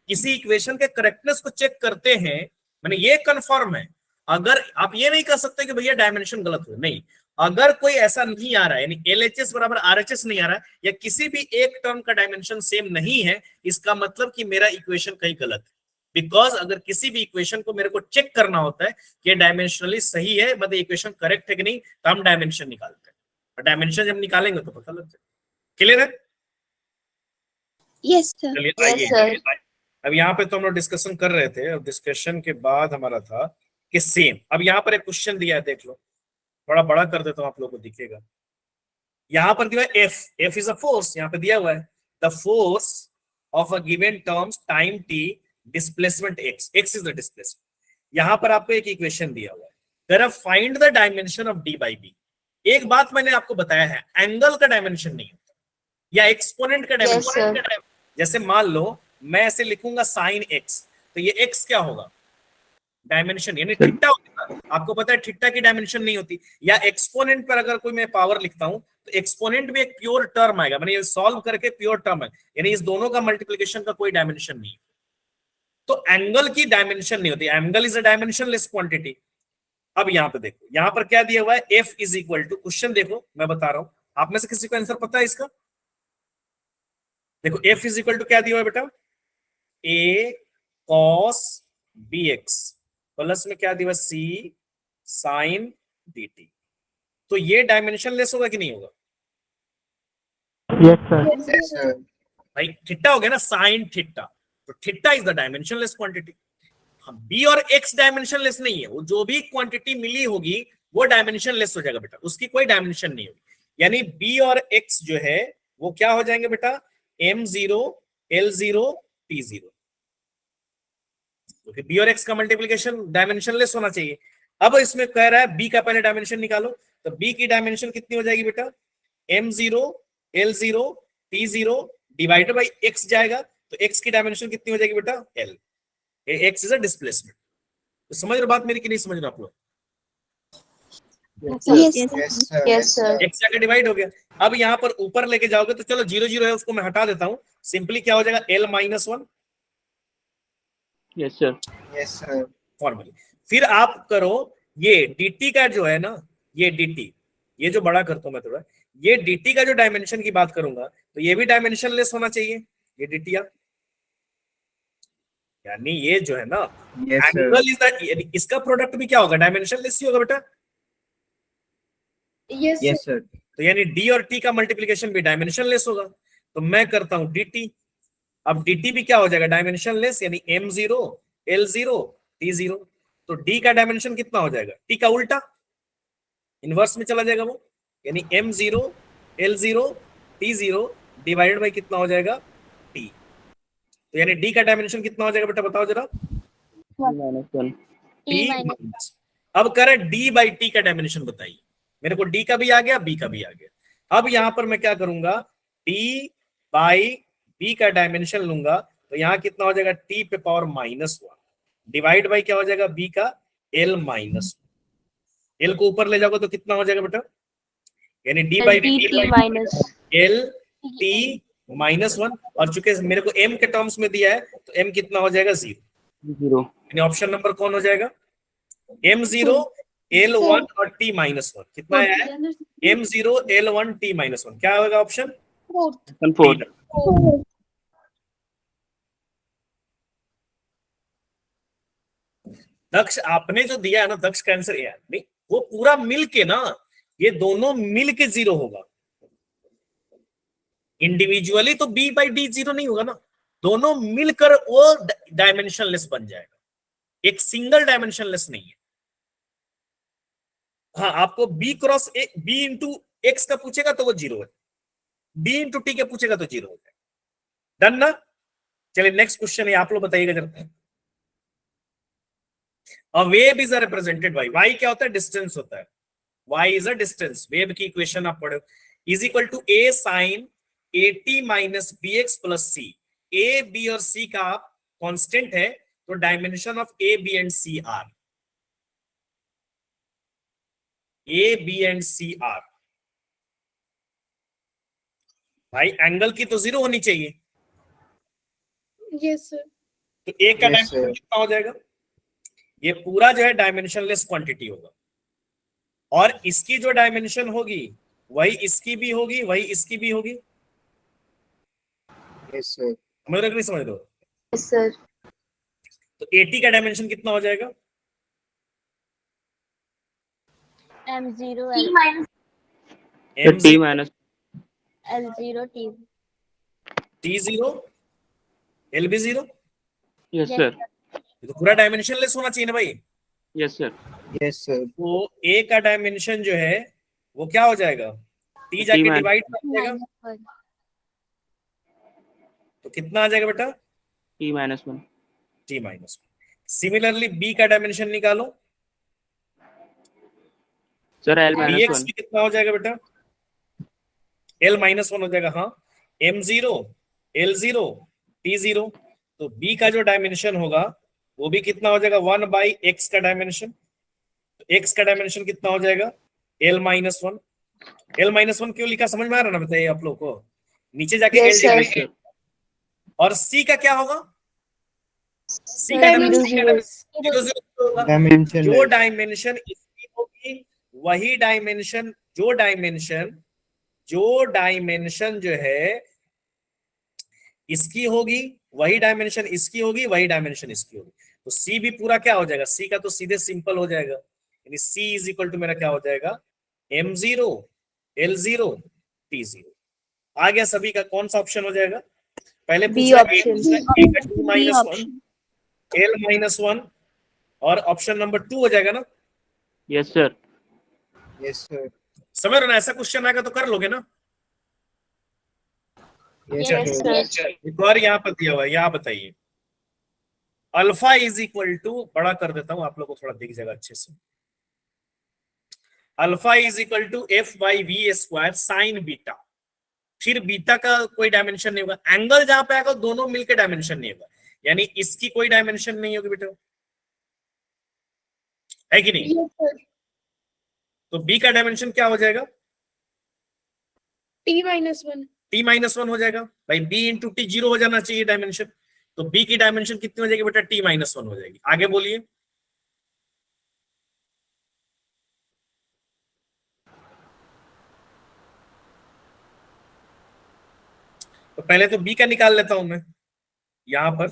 किसी इक्वेशन के करेक्टनेस को चेक करते हैं, मैंने ये कंफर्म है। अगर आप ये नहीं कर सकते कि भैया डायमेंशन गलत हो, नहीं। अगर कोई ऐसा नहीं आ रहा है, यानी LHS बराबर RHS नहीं आ रहा है, या किसी भी एक टर्म का डायमेंशन सेम नहीं है, इसका मतलब कि मेरा इक्वेशन कहीं गलत है। बिकॉज अगर किसी भी इक्वेशन को मेरे को चेक करना होता है कि डायमेंशनली सही है, मतलब इक्वेशन करेक्ट है कि नहीं, तो हम डायमेंशन निकालते हैं। और डायमेंशन जब निकालेंगे तो पता लग जाए। क्लियर है? Yes sir. चलिए Yes, आइए। sir. अब यहाँ पे तो हम लोग डिस्कशन कर रहे थे, और डिस्कशन के बाद हमारा था कि सेम। अब यहाँ पर एक क्वेश्चन दिया है, देख लो, थोड़ा बड़ा कर देता हूँ, आप लोगों को दिखेगा। यहाँ पर दिया है F इज अ फोर्स, यहाँ पे दिया हुआ है the force of a given terms time t displacement x is the displacement. यहाँ पर आपको एक इक्वेशन दिया हुआ है, जरा find the dimension of d by b। एक बात मैंने आपको बताया है, एंगल का डायमेंशन नहीं होता, या एक्सपोनेंट का डायमेंशन। जैसे मान लो मैं ऐसे लिखूंगा sin x, तो ये x क्या होगा? डायमेंशन, यानी थीटा होगा। आपको पता है थीटा की डायमेंशन नहीं होती। या एक्सपोनेंट पर अगर कोई मैं पावर लिखता हूं, तो एक्सपोनेंट में एक प्योर टर्म आएगा, मैंने ये सॉल्व करके प्योर टर्म है, यानी इस दोनों का मल्टीप्लिकेशन का कोई डायमेंशन नहीं। तो एंगल की डायमेंशन नहीं होती, angle is a dimensionless quantity. अब यहाँ पे देखो, यहाँ पर क्या दिया हुआ है? F is equal to, question देखो मैं बता रहा हूं, आप में से किसी को आंसर पता है इसका? देखो F इज इक्वल टू क्या दिया हुआ है बेटा? A cos bx प्लस में क्या दिया हुआ? C sin dt। तो ये डायमेंशन लेस होगा कि नहीं होगा? Yes, sir. भाई थीटा हो गया ना, साइन थीटा, तो theta is the dimensionless quantity. B और एक्स डायमेंशनलेस नहीं है, वो जो भी क्वांटिटी मिली होगी वो डायमेंशनलेस हो जाएगा बेटा, उसकी कोई डायमेंशन नहीं होगी। यानी बी और एक्स जो है वो क्या हो जाएंगे बेटा? M0 L0 T0। तो बी और एक्स का मल्टीप्लिकेशन डायमेंशनलेस होना चाहिए। अब इसमें कह रहा है बी का पहले डायमेंशन निकालो, तो बी की डायमेंशन कितनी हो जाएगी बेटा? M0 L0 T0 divided by x जाएगा, तो x की डायमेंशन कितनी हो जाएगी बेटा? L। x is a displacement. तो समझ रहे बात मेरी कि नहीं समझ रहे आप लोग? Yes sir. x जाकर डिवाइड हो गया। अब यहाँ पर ऊपर लेके जाओगे तो चलो 0 0 है उसको मैं हटा देता हूँ, सिंपली क्या हो जाएगा? L-1 Yes sir. Yes sir. Formally. फिर आप करो ये dt का जो है ना, ये dt, ये जो बड़ा करता हूं मैं थोड़ा, ये dt का जो डायमेंशन की बात करूंगा तो ये भी डायमेंशन लेस होना चाहिए, ये dt यानी ये जो है ना Yes sir. Angle is that, इसका प्रोडक्ट भी क्या होगा? डायमेंशन लेस ही होगा बेटा। Yes sir. तो यानी d और t का मल्टीप्लीकेशन भी डायमेंशन लेस होगा। तो मैं करता हूं dt, अब dt भी क्या हो जाएगा? डायमेंशन लेस, यानी m0 L0 T0। तो d का डायमेंशन कितना हो जाएगा? t का उल्टा इनवर्स में चला जाएगा वो, यानी m0 L0 T0 divided by कितना हो जाएगा? t। तो यानी d का डायमेंशन कितना हो जाएगा बेटा? बताओ जरा। T-1. t। अब करें d बाई t का डायमेंशन बताइए। मेरे को d का भी आ गया, b का भी आ गया। अब यहां पर मैं क्या करूंगा? d बाई b का डायमेंशन लूंगा, तो यहां कितना हो जाएगा? t पे पावर -1 डिवाइड बाई क्या हो जाएगा? b का L-1। L को ऊपर ले जाओगे तो कितना हो जाएगा बेटा? यानी d by dt minus L-t-1। और चूंकि मेरे को m के टर्म्स में दिया है तो m कितना हो जाएगा? 0। 0. यानी ऑप्शन नंबर कौन हो जाएगा? m0 L1 और t-1 कितना है? m0 L1 t-1 क्या होगा ऑप्शन? Option 4. दक्ष आपने जो दिया है ना, दक्ष का आंसर यार नहीं, वो पूरा मिल के ना, ये दोनों मिल के 0 होगा। इंडिविजुअली तो b बाई डी 0 नहीं होगा ना, दोनों मिलकर वो डायमेंशनलेस बन जाएगा, एक सिंगल डायमेंशनलेस नहीं है। हाँ, आपको b cross b into x का पूछेगा तो वो 0 है, b इंटू टी के पूछेगा तो 0 हो जाएगा। डन ना? चलिए नेक्स्ट क्वेश्चन है, आप लोग बताइएगा जरा। A wave is represented by, y क्या होता है? डिस्टेंस होता है। y is a distance, wave की इक्वेशन आप पढ़ो, is equal to a sin at minus bx plus c। a b और c का कांस्टेंट है, तो dimension of a b and c are, a b and c are. भाई एंगल की तो 0 होनी चाहिए, यस सर। तो a का Yes, डायमेंशन sir. कितना हो जाएगा? ये पूरा जो है डायमेंशनलेस क्वांटिटी होगा, और इसकी जो डायमेंशन होगी वही इसकी भी होगी, वही इसकी भी होगी। Yes sir. समझ रहे हो कि नहीं समझ रहे हो? Yes sir. तो 80 का डायमेंशन कितना हो जाएगा? m0 T m0 minus. l0 t t0 lb0। Yes sir. ये तो पूरा डायमेंशनलेस होना चाहिए ना भाई। Yes sir. Yes sir. तो a का डायमेंशन जो है वो क्या हो जाएगा? t जाके minus डिवाइड कर देगा, तो कितना आ जाएगा बेटा? T-1. t-1। सिमिलरली b का डायमेंशन निकालो, Sir L-1. bx भी कितना हो जाएगा बेटा? L-1 हो जाएगा। हाँ, m0 L0 t0। तो b का जो डायमेंशन होगा वो भी कितना हो जाएगा? 1 बाई x का डायमेंशन। तो x का डायमेंशन कितना हो जाएगा? L-1। L-1 क्यों लिखा, समझ में आ रहा ना? बताइए आप लोग को, नीचे जाके Yes, L sir. डिवाइड। और c का क्या होगा? c का Zero, डायमेंशन zero. 0 0 होगा। Dimension. जो डायमेंशन इसकी होगी वही डायमेंशन, जो डायमेंशन जो है इसकी होगी वही डायमेंशन इसकी होगी, वही डायमेंशन इसकी होगी। तो सी भी पूरा क्या हो जाएगा? सी का तो सीधे सिंपल हो जाएगा, यानी सी इज इक्वल टू मेरा क्या हो जाएगा? m0 L0 T0। आ गया सभी का? कौन सा ऑप्शन हो जाएगा? पहले B पूछा option. -1 L-1 और ऑप्शन नंबर 2 हो जाएगा ना? Yes sir. Yes sir. समझ रहे हो ना? ऐसा क्वेश्चन आएगा तो कर लोगे ना? Yes Yes, sir. sir. एक और यहाँ पर दिया हुआ है, यहाँ बताइए। अल्फा इज इक्वल टू, बड़ा कर देता हूं आप लोग को थोड़ा दिख जाएगा अच्छे से। Alpha is equal to f by V square sine beta. फिर बीटा का कोई डायमेंशन नहीं होगा। एंगल जहां पे आएगा दोनों मिलकर डायमेंशन नहीं होगा, यानी इसकी कोई डायमेंशन नहीं होगी बेटा, है कि नहीं? Yes, sir. तो बी का डायमेंशन क्या हो जाएगा? T-1. T-1 हो जाएगा भाई। बी इंटू टी 0 हो जाना चाहिए डायमेंशन, तो बी की डायमेंशन कितनी हो जाएगी बेटा? T-1 हो जाएगी। आगे बोलिए। तो पहले तो बी का निकाल लेता हूं मैं। यहां पर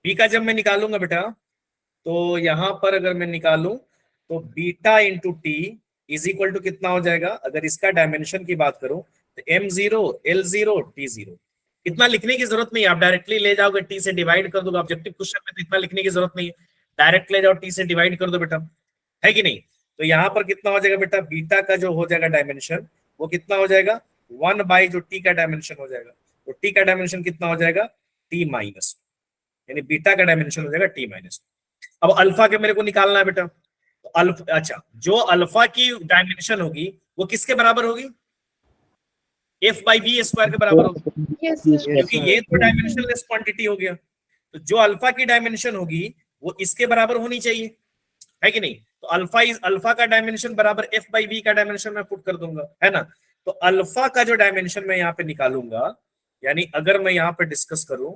बी का जब मैं निकालूंगा बेटा, तो यहां पर अगर मैं निकालूं तो beta into T is equal to कितना हो जाएगा? अगर इसका डायमेंशन की बात करूं तो M0 L0 T0। इतना लिखने की जरूरत नहीं है, आप डायरेक्टली ले जाओगे, टी से डिवाइड कर दोगे। ऑब्जेक्टिव क्वेश्चन में तो इतना लिखने की जरूरत नहीं है, डायरेक्ट ले जाओ, टी से डिवाइड कर दो बेटा, है कि नहीं? तो यहाँ पर कितना हो जाएगा बेटा? बीटा का जो हो जाएगा डायमेंशन वो कितना हो जाएगा? 1 बाई जो टी का डायमेंशन हो जाएगा, तो टी का डायमेंशन कितना हो जाएगा? T-, यानी बीटा का डायमेंशन हो जाएगा T-। अब अल्फा के मेरे को निकालना है बेटा, तो अल्फा, अच्छा, जो अल्फा की डायमेंशन होगी वो किसके बराबर होगी? F/B² के बराबर होगी, Yes, sir. क्योंकि ये तो डायमेंशनलेस क्वांटिटी हो गया। तो जो अल्फा की डायमेंशन होगी वो इसके बराबर होनी चाहिए, है कि नहीं? तो अल्फा का डायमेंशन बराबर F/B का डायमेंशन मैं पुट कर दूंगा, है ना? तो अल्फा का जो डायमेंशन मैं यहाँ पे निकालूंगा, यानी अगर मैं यहाँ पे डिस्कस करूं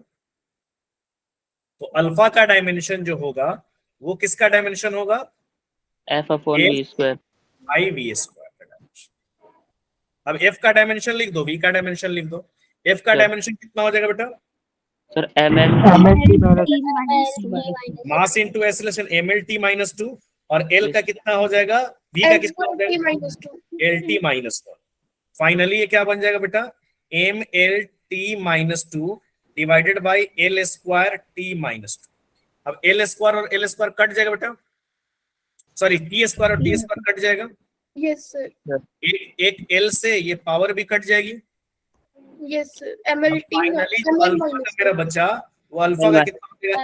तो अल्फा का डायमेंशन जो होगा वो किसका डायमेंशन होगा? F/V²। F/V² का डायमेंशन। अब F का डायमेंशन लिख दो, V का डायमेंशन लिख दो। F का डायमेंशन कितना हो जाएगा बेटा? Sir ML mass into acceleration MLT-2, और L का कितना हो जाएगा? V का कितना हो जाएगा? LT-1। फाइनली ये क्या बन जाएगा बेटा? MLT-2 divided by L² T-2। अब L² और L² कट जाएगा बेटा, सॉरी T² और T² कट जाएगा। Yes, sir. एक L से ये पावर भी कट जाएगी। Yes, sir. MLT. फाइनली जो अल्फा का मेरा बचा वो अल्फा का कितना हो जाएगा?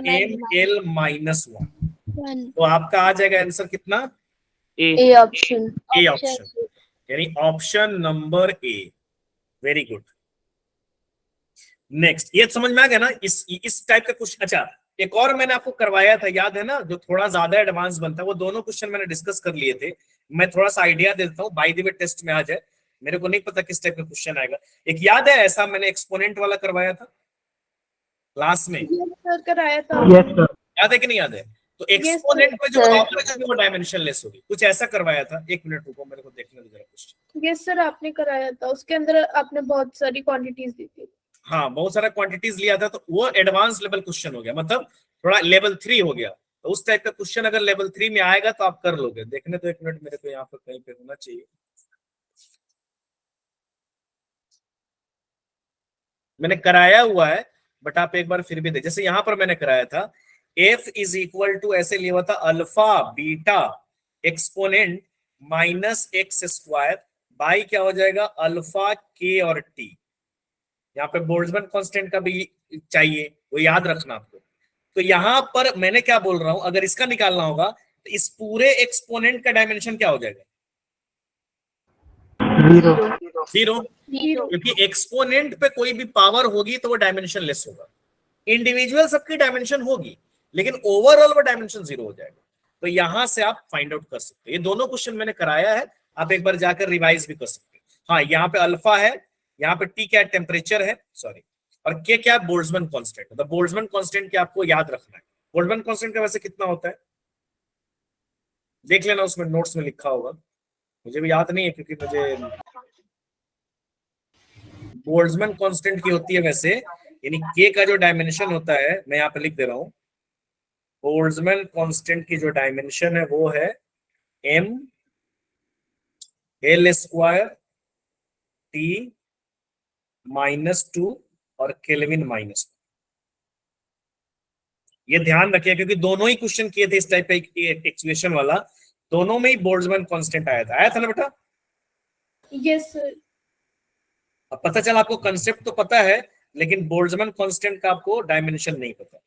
ML-1। तो आपका आ जाएगा आंसर कितना? A। ऑप्शन। ए ऑप्शन, यानी option number A. Very good. Next, ये समझ में आ गया ना इस टाइप का क्वेश्चन। अच्छा, एक और मैंने आपको करवाया था, याद है ना, जो थोड़ा ज्यादा एडवांस बनता है। वो दोनों क्वेश्चन मैंने डिस्कस कर लिए थे। मैं थोड़ा सा आइडिया देता हूँ, बाय द वे टेस्ट में आ जाए। मेरे को नहीं पता किस टाइप का क्वेश्चन आएगा। एक याद है ऐसा मैंने एक्सपोनेंट वाला करवाया था क्लास में, Yes, sir. कराया था. याद है कि नहीं याद है? तो एक्सपोनेंट में जो पावर है वो डायमेंशनलेस होगी, कुछ ऐसा करवाया था। एक मिनट रुको, मेरे को देखने दो जरा क्वेश्चन। Yes, sir. आपने कराया था, उसके अंदर आपने बहुत सारी क्वांटिटीज दी थी. हाँ, बहुत सारा क्वांटिटीज लिया था, तो वो एडवांस लेवल क्वेश्चन हो गया, मतलब थोड़ा लेवल 3 हो गया। तो उस टाइप का क्वेश्चन अगर लेवल 3 में आएगा तो आप कर लोगे। देखने तो एक मिनट, मेरे को यहाँ पर कहीं पे होना चाहिए। मैंने कराया हुआ है, बट आप एक बार फिर भी देख। जैसे यहाँ पर मैंने कराया था F इज इक्वल टू, ऐसे लिया हुआ था, alpha beta exponent -x² by क्या हो जाएगा? अल्फा k और t। यहाँ पे बोल्ट्जमैन कांस्टेंट का भी चाहिए, वो याद रखना आपको। तो यहाँ पर मैंने क्या बोल रहा हूं, अगर इसका निकालना होगा तो इस पूरे एक्सपोनेंट का डायमेंशन क्या हो जाएगा? 0, क्योंकि एक्सपोनेंट पे कोई भी पावर होगी तो वो डायमेंशन लेस होगा। इंडिविजुअल सबकी डायमेंशन होगी, लेकिन ओवरऑल वो डायमेंशन 0 हो जाएगा। तो यहां से आप फाइंड आउट कर सकते हो। ये दोनों क्वेश्चन मैंने कराया है, आप एक बार जाकर रिवाइज भी कर सकते हो। हाँ, यहाँ पे अल्फा है, यहाँ पे टी क्या टेम्परेचर है, सॉरी, और के क्या? Boltzmann constant. तो बोल्ट्जमैन कांस्टेंट क्या आपको याद रखना है। बोल्ट्जमैन कांस्टेंट का वैसे कितना होता है देख लेना, उसमें नोट्स में लिखा होगा, मुझे भी याद नहीं है, क्योंकि मुझे बोल्ट्जमैन कांस्टेंट की होती है वैसे, यानी के का जो डायमेंशन होता है, मैं यहाँ पे लिख दे रहा हूँ। बोल्ट्जमैन कांस्टेंट की जो डायमेंशन है वो है ML² T-2 और केल्विन -2। ये ध्यान रखिए, क्योंकि दोनों ही क्वेश्चन किए थे इस टाइप का इक्वेशन वाला, दोनों में ही बोल्ट्जमैन कांस्टेंट आया था ना बेटा? Yes, sir. अब पता चला आपको कंसेप्ट तो पता है, लेकिन बोल्ट्जमैन कांस्टेंट का आपको डायमेंशन नहीं पता।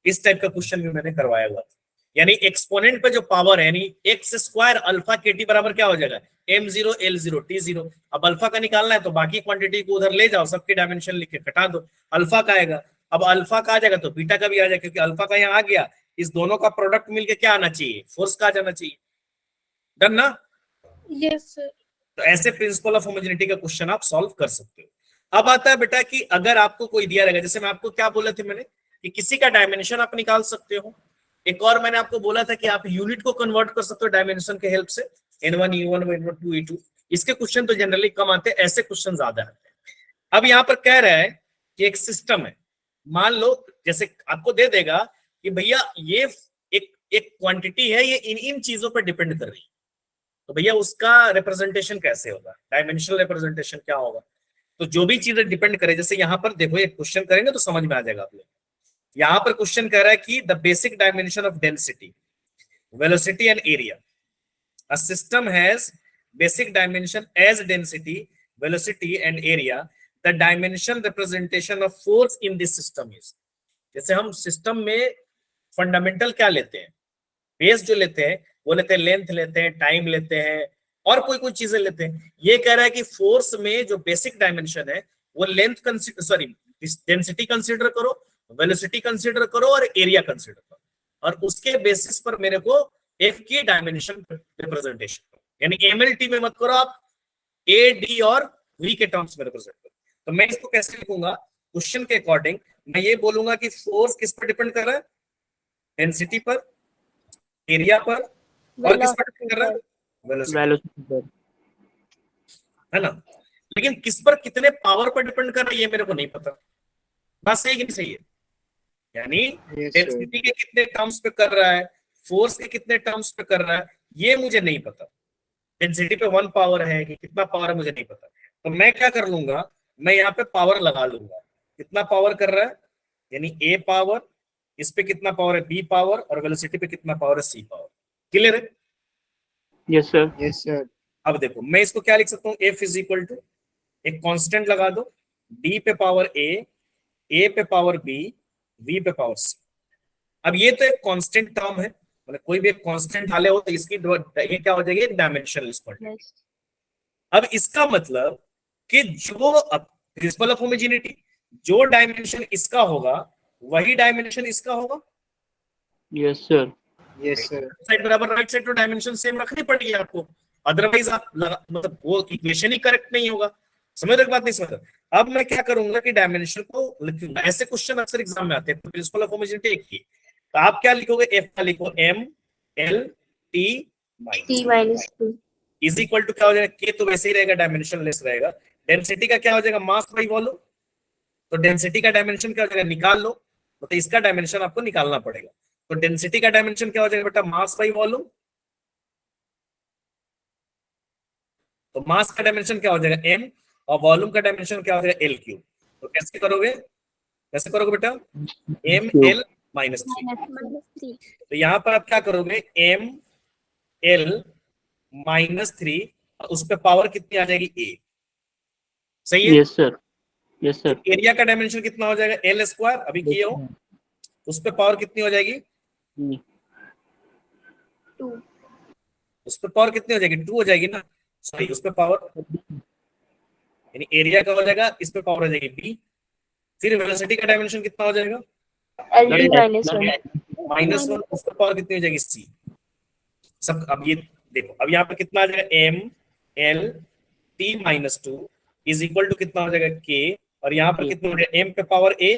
इस टाइप का क्वेश्चन भी मैंने करवाया हुआ था। यानी एक्सपोनेंट पे जो पावर है, यानी एक्स स्क्वायर अल्फा के टी बराबर क्या हो जाएगा, m0 l0 t0। अब अल्फा का निकालना है तो बाकी क्वांटिटी को उधर ले जाओ, सबके डायमेंशन लिख के कटा दो, अल्फा का आएगा। अब अल्फा का आ जाएगा तो बीटा का भी आ जाएगा, क्योंकि अल्फा का यहाँ आ गया, इस दोनों का प्रोडक्ट मिलके क्या आना चाहिए, फोर्स का आ जाना चाहिए। डन ना? Yes sir. तो ऐसे प्रिंसिपल ऑफ होमोजेनिटी का क्वेश्चन आप सॉल्व कर सकते हो। अब आता है बेटा कि अगर आपको कोई दिया रहेगा, जैसे मैं आपको क्या बोला था मैंने कि किसी का डायमेंशन आप निकाल सकते हो, एक और मैंने आपको बोला था कि आप यूनिट को कन्वर्ट कर सकते हो डायमेंशन के हेल्प से, n1 u1 n1 2 e2। इसके क्वेश्चन तो जनरली कम आते हैं, ऐसे क्वेश्चन ज्यादा आते हैं। अब यहाँ पर कह रहा है कि एक सिस्टम है, मान लो जैसे आपको दे देगा कि भैया ये एक क्वांटिटी है, ये इन चीजों पर डिपेंड कर रही है, तो भैया उसका रिप्रेजेंटेशन कैसे होगा, डायमेंशनल रिप्रेजेंटेशन क्या होगा। तो जो भी चीजें डिपेंड करे, जैसे यहाँ पर देखो एक क्वेश्चन करेंगे तो समझ में आ जाएगा आप लोग। यहाँ पर क्वेश्चन कह रहा है कि the basic dimension of density, velocity and area. A system has basic dimension as density, velocity and area. The dimension representation of force in this system is. जैसे हम सिस्टम में फंडामेंटल क्या लेते हैं, बेस जो लेते हैं वो लेते हैं, लेंथ लेते हैं, टाइम लेते हैं, और कोई चीजें लेते हैं। ये कह रहा है कि फोर्स में जो बेसिक डायमेंशन है वो लेंथ डेंसिटी कंसीडर करो, वेलोसिटी कंसीडर करो और एरिया कंसीडर करो, और उसके बेसिस पर मेरे को एफ की डायमेंशन रिप्रेजेंटेशन करो। यानी एमएलटी में मत करो आप, ए डी और वी के टर्म्स में रिप्रेजेंट करो। तो मैं इसको कैसे लिखूंगा, क्वेश्चन के अकॉर्डिंग मैं ये बोलूंगा कि फोर्स किस पर डिपेंड कर रहा है, डेंसिटी पर, एरिया पर, और किस पर डिपेंड कर रहा है, वेलोसिटी पर, है ना। लेकिन किस पर, कितने पावर पर डिपेंड कर रहा है ये मेरे को नहीं पता। बात सही कि नहीं सही है? यानी डेंसिटी के कितने टर्म्स पे कर रहा है, फोर्स के कितने टर्म्स पे कर रहा है, ये मुझे नहीं पता। डेंसिटी पे 1 पावर है कि कितना पावर है मुझे नहीं पता। तो मैं क्या कर लूंगा, मैं यहाँ पे पावर लगा लूंगा, कितना पावर कर रहा है, यानी ए पावर, इस पे कितना पावर है बी पावर, और वेलोसिटी पे कितना पावर है सी पावर। क्लियर है? Yes sir. Yes sir. अब देखो मैं इसको क्या लिख सकता हूँ, एफ इज इक्वल टू, एक कांस्टेंट लगा दो, डी पे पावर ए पे पावर बी, वी पे पावर सी। अब ये तो एक कांस्टेंट टर्म है, मतलब कोई भी एक कांस्टेंट डाले हो तो इसकी ये क्या हो जाएगी, डायमेंशनल क्वांटिटी। अब इसका मतलब कि जो प्रिंसिपल ऑफ होमोजेनिटी, जो डायमेंशन इसका होगा वही डायमेंशन इसका होगा। Yes sir. Yes sir. Side बराबर राइट साइड तो डायमेंशन सेम रखनी पड़ेगी आपको, अदरवाइज आप मतलब वो इक्वेशन ही करेक्ट नहीं होगा। समझ रहे बात? नहीं समझ? अब मैं क्या करूंगा कि डायमेंशन को लिखूंगा, ऐसे क्वेश्चन अक्सर एग्जाम में आते हैं। प्रिंसिपल ऑफ होमोजेनिटी एक ही, तो आप क्या लिखोगे, एफ का लिखो M L T minus is equal to क्या हो जाएगा, के तो वैसे ही रहेगा, डायमेंशन लेस रहेगा। डेंसिटी का क्या हो जाएगा, मास बाई वॉल्यूम। तो डेंसिटी का डायमेंशन क्या हो जाएगा, निकाल लो, तो इसका डायमेंशन आपको निकालना पड़ेगा। तो डेंसिटी का डायमेंशन क्या हो जाएगा बेटा, मास बाई वॉल्यूम। तो मास का डायमेंशन क्या हो जाएगा एम, और वॉल्यूम का डायमेंशन क्या हो जाएगा एल क्यूब। तो कैसे करोगे बेटा, एम एल माइनस 3। तो यहां पर आप क्या करोगे, एम एल माइनस 3, उस पर पावर कितनी आ जाएगी, ए। सही है? Yes sir. Yes sir. Area का डायमेंशन कितना हो जाएगा, एल स्क्वायर, अभी किए हो, उस पर पावर कितनी हो जाएगी, 2। उस पर पावर कितनी हो जाएगी, 2 हो जाएगी ना, सॉरी उस पर पावर, यानी एरिया का हो जाएगा, इस पे पावर हो जाएगी बी। फिर वेलोसिटी का डायमेंशन कितना हो जाएगा, -1, उस पर पावर कितनी हो जाएगी, सी। सब अब ये देखो, अब यहाँ पे कितना आ जाएगा, M L T minus 2 is equal to कितना हो जाएगा, के, और यहाँ पर कितना हो जाएगा, एम पे पावर ए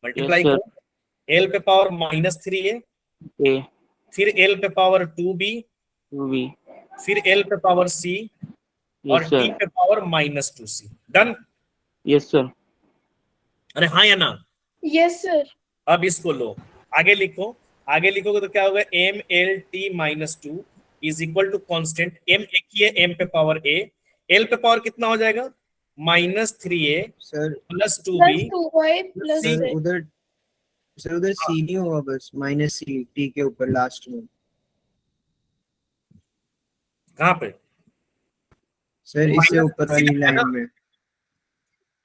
मल्टीप्लाई करो, एल पे पावर -3 ए, फिर एल पे पावर 2b, फिर एल पे पावर सी, और टी पे power -2c। Done? Yes sir. अरे हाँ या ना? Yes sir. अब इसको लो, आगे लिखोगे तो क्या होगा, M L T minus 2 is equal to constant, M एक ही है, एम पे पावर ए, एल पे पावर कितना हो जाएगा, -3a sir plus 2b sir उधर सी नहीं होगा, बस -c टी के ऊपर लास्ट में। कहाँ पे सर इससे ऊपर वाली लाइन में।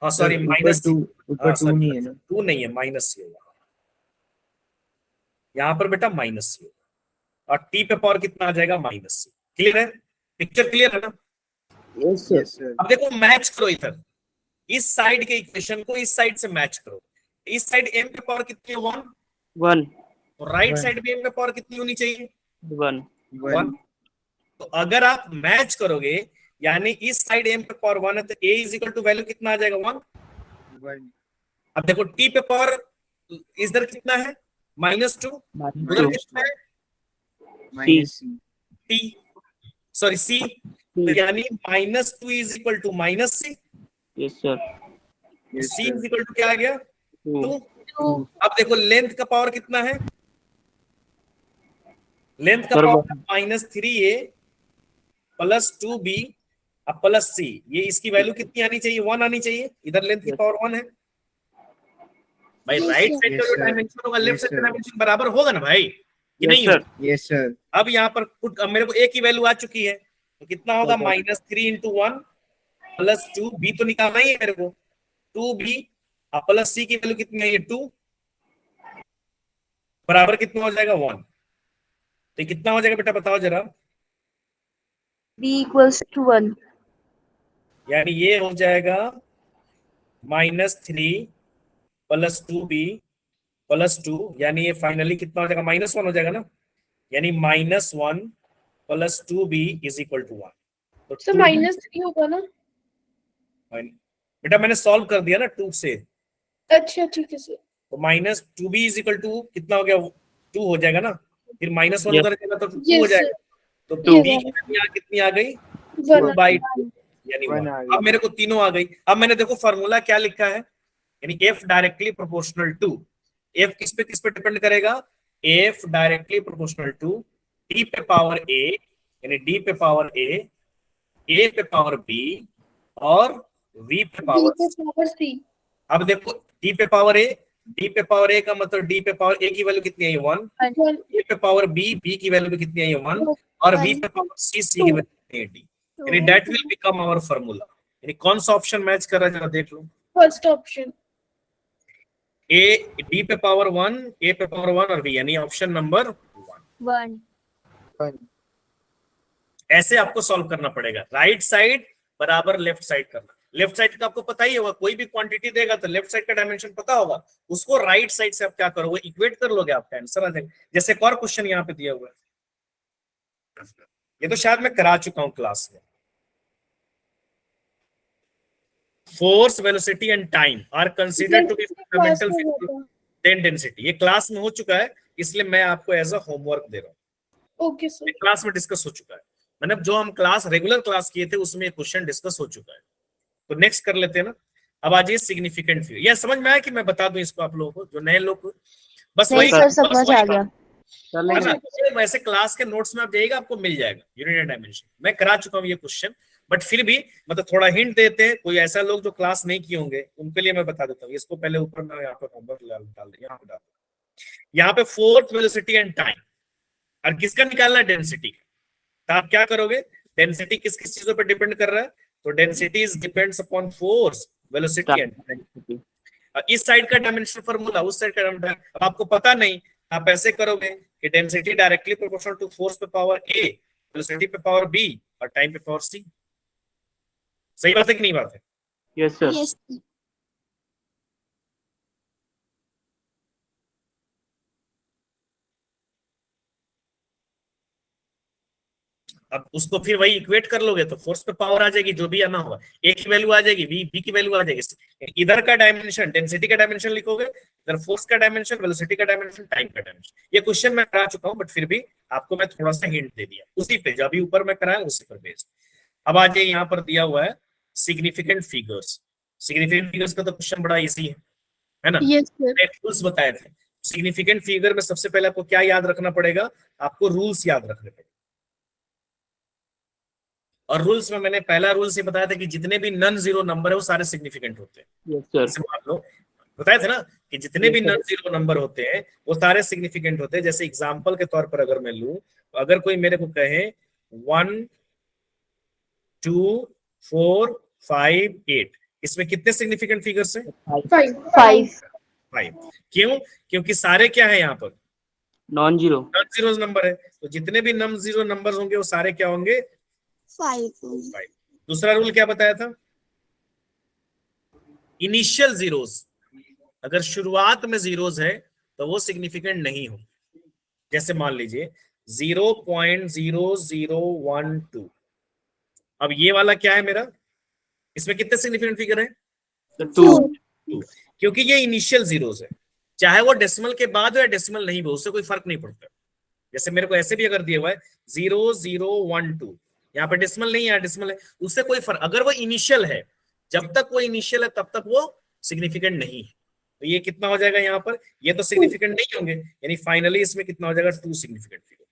हाँ सॉरी, ऊपर 2 नहीं है ना, 2 नहीं है, माइनस सी होगा। यहाँ पर बेटा माइनस सी, और टी पे पावर कितना आ जाएगा माइनस सी। क्लियर है? पिक्चर क्लियर है ना? Yes, sir. Yes, sir. अब देखो मैच करो इधर, इस साइड के इक्वेशन को इस साइड से मैच करो। इस साइड m पे पावर कितनी है 1, 1, तो राइट One. साइड में m पे पावर कितनी होनी चाहिए 1. 1। तो अगर आप मैच करोगे यानी इस साइड m पे पावर 1 है तो a is equal to value कितना आ जाएगा 1। One. अब देखो t पे पावर इधर कितना है -2, उधर -2. कितना है Minus C. t, sorry c, तो यानी -2 is equal to -c, Yes, sir. Yes, c sir. Is equal to क्या आ गया 2. 2। अब देखो लेंथ का पावर कितना है, लेंथ का Sir, power -3a plus 2b अब प्लस c, ये इसकी वैल्यू कितनी आनी चाहिए 1 आनी चाहिए, इधर लेंथ की Yes. पावर 1 है भाई। Yes, right sir. साइड का Yes, जो sir. डायमेंशन होगा लेफ्ट Yes, साइड का sir. डायमेंशन बराबर होगा ना भाई, कि Yes, नहीं sir. होगा? Yes, sir. अब यहाँ पर अब मेरे को a की वैल्यू आ चुकी है तो कितना होगा Okay. -3 इंटू 1 प्लस 2, b तो निकालना ही है मेरे को, 2b अब प्लस c की वैल्यू कितनी है ये 2 बराबर कितना हो जाएगा 1। तो ये कितना हो जाएगा बेटा बताओ जरा, b equals to 1. यानी ये हो जाएगा -3 प्लस 2b प्लस 2, यानी ये फाइनली कितना हो जाएगा -1 हो जाएगा ना, यानी -1 plus 2b is equal to 1। तो सर 2b -3 होगा ना? बेटा मैंने सॉल्व कर दिया ना 2 से, अच्छा ठीक है सर। तो -2b इज इक्वल टू कितना हो गया 2 हो जाएगा ना, फिर -1 Yes. उधर जाएगा तो 2 हो Yes, जाएगा, तो Yes, b sir. की वैल्यू यहाँ कितनी आ गई 1 2/2 यानी 1। One आ गई। अब मेरे को तीनों आ गई। अब मैंने देखो फार्मूला क्या लिखा है, यानी f directly proportional to, f किस पे डिपेंड करेगा, f directly proportional to d पे पावर a, यानी d पे पावर a पे पावर b और v पे पावर c। अब देखो d पे पावर a का मतलब d पे पावर a की वैल्यू कितनी है 1, a पे पावर b की वैल्यू कितनी है 1 और v पे पावर c की वैल्यू कितनी है d, यानी that will become our formula. यानी कौन सा ऑप्शन मैच कर रहा है जरा देख लो, फर्स्ट ऑप्शन। a d पे पावर 1 a पे पावर 1 और v, यानी ऑप्शन नंबर 1। 1. ऐसे आपको सॉल्व करना पड़ेगा, राइट साइड बराबर लेफ्ट साइड करना। लेफ्ट साइड का आपको पता ही होगा, कोई भी क्वांटिटी देगा तो लेफ्ट साइड का डायमेंशन पता होगा, उसको राइट साइड से आप क्या करोगे इक्वेट कर लोगे, आपका आंसर आ जाएगा। जैसे एक और क्वेश्चन यहाँ पे दिया हुआ है, ये तो शायद मैं करा चुका हूं क्लास में, force velocity and time are considered to be fundamental feature then density. ये क्लास में हो चुका है, इसलिए मैं आपको एज अ होमवर्क दे रहा हूँ। Okay sir. क्लास में डिस्कस हो चुका है, मतलब जो हम क्लास रेगुलर क्लास किए थे उसमें क्वेश्चन डिस्कस हो चुका है। तो नेक्स्ट कर लेते हैं ना। अब आ जाइए सिग्निफिकेंट फिगर। यह समझ में आया कि मैं बता दूं इसको आप लोगों को, जो नए लोग को? बस नहीं वही सर, समझ आ गया। वैसे क्लास के नोट्स में आप जाइएगा, आपको मिल जाएगा यूनिट एंड डायमेंशन। मैं करा चुका हूँ ये क्वेश्चन, बट फिर भी मतलब थोड़ा हिंट देते हैं, कोई ऐसा लोग जो क्लास नहीं किए होंगे उनके लिए मैं बता देता हूँ। इसको पहले ऊपर मैं यहाँ पे होमवर्क डाल यहाँ पे डाल, यहाँ पे फोर्स वेलोसिटी एंड टाइम, और किसका निकालना है डेंसिटी। तो आप क्या करोगे, डेंसिटी किस किस चीजों पर डिपेंड कर रहा है, तो density is depends upon force velocity and time. इस साइड का डायमेंशन फार्मूला, उस साइड का डायमेंशन, अब आपको पता नहीं, आप ऐसे करोगे कि density directly proportional to force पे पावर a, वेलोसिटी पे पावर b और टाइम पे पावर c। सही बात है कि नहीं बात है? Yes, sir. Yes. अब उसको फिर वही इक्वेट कर लोगे तो फोर्स पे पावर आ जाएगी, जो भी आना होगा, a की वैल्यू आ जाएगी, b की वैल्यू आ जाएगी। इधर का डायमेंशन डेंसिटी का डायमेंशन लिखोगे, इधर फोर्स का डायमेंशन, वेलोसिटी का डायमेंशन, टाइम का डायमेंशन। ये क्वेश्चन मैं करा चुका हूं, बट फिर भी आपको मैं थोड़ा सा हिंट दे दिया उसी पे, जो अभी ऊपर मैं कराया उसी पर बेस्ड। अब आ जाइए, यहाँ पर दिया हुआ है सिग्निफिकेंट फिगर्स। सिग्निफिकेंट फिगर्स का तो क्वेश्चन बड़ा इजी है ना? Yes sir. रूल्स बताए थे। सिग्निफिकेंट फिगर में सबसे पहले आपको क्या याद रखना पड़ेगा, आपको रूल्स याद रखने पड़ेंगे। और रूल्स में मैंने पहला रूल्स ये बताया था कि जितने भी नॉन जीरो नंबर है वो सारे सिग्निफिकेंट होते हैं। Yes, sir. जैसे मान लो बताए थे ना कि जितने भी नॉन जीरो नंबर होते हैं वो सारे सिग्निफिकेंट होते हैं। जैसे एग्जांपल के तौर पर अगर मैं लूं, तो अगर कोई मेरे को कहे 1 2 4 5 8, इसमें कितने सिग्निफिकेंट फिगर्स हैं? 5 5. 5। क्यों? क्योंकि सारे क्या है यहाँ पर non zero. Non zero number है, तो जितने भी नॉन जीरो नंबर्स होंगे वो सारे क्या होंगे? 5. दूसरा रूल क्या बताया था? इनिशियल जीरोस, अगर शुरुआत में जीरोस है तो वो सिग्निफिकेंट नहीं हो। जैसे मान लीजिए 0.0012, अब ये वाला क्या है मेरा? इसमें कितने सिग्निफिकेंट फिगर है? 2। 2, क्योंकि ये इनिशियल जीरोस है, चाहे वो डेसिमल के बाद हो या डेसिमल नहीं हो, उससे कोई फर्क नहीं पड़ता। जैसे मेरे को ऐसे भी अगर दिया हुआ है 0012, यहाँ पे डेसिमल नहीं है, डेसिमल है, उससे कोई फर्क, अगर वो इनिशियल है, जब तक वो इनिशियल है तब तक वो सिग्निफिकेंट नहीं है। तो ये कितना हो जाएगा यहाँ पर? ये तो सिग्निफिकेंट नहीं होंगे, यानी फाइनली इसमें कितना हो जाएगा? 2 सिग्निफिकेंट फिगर।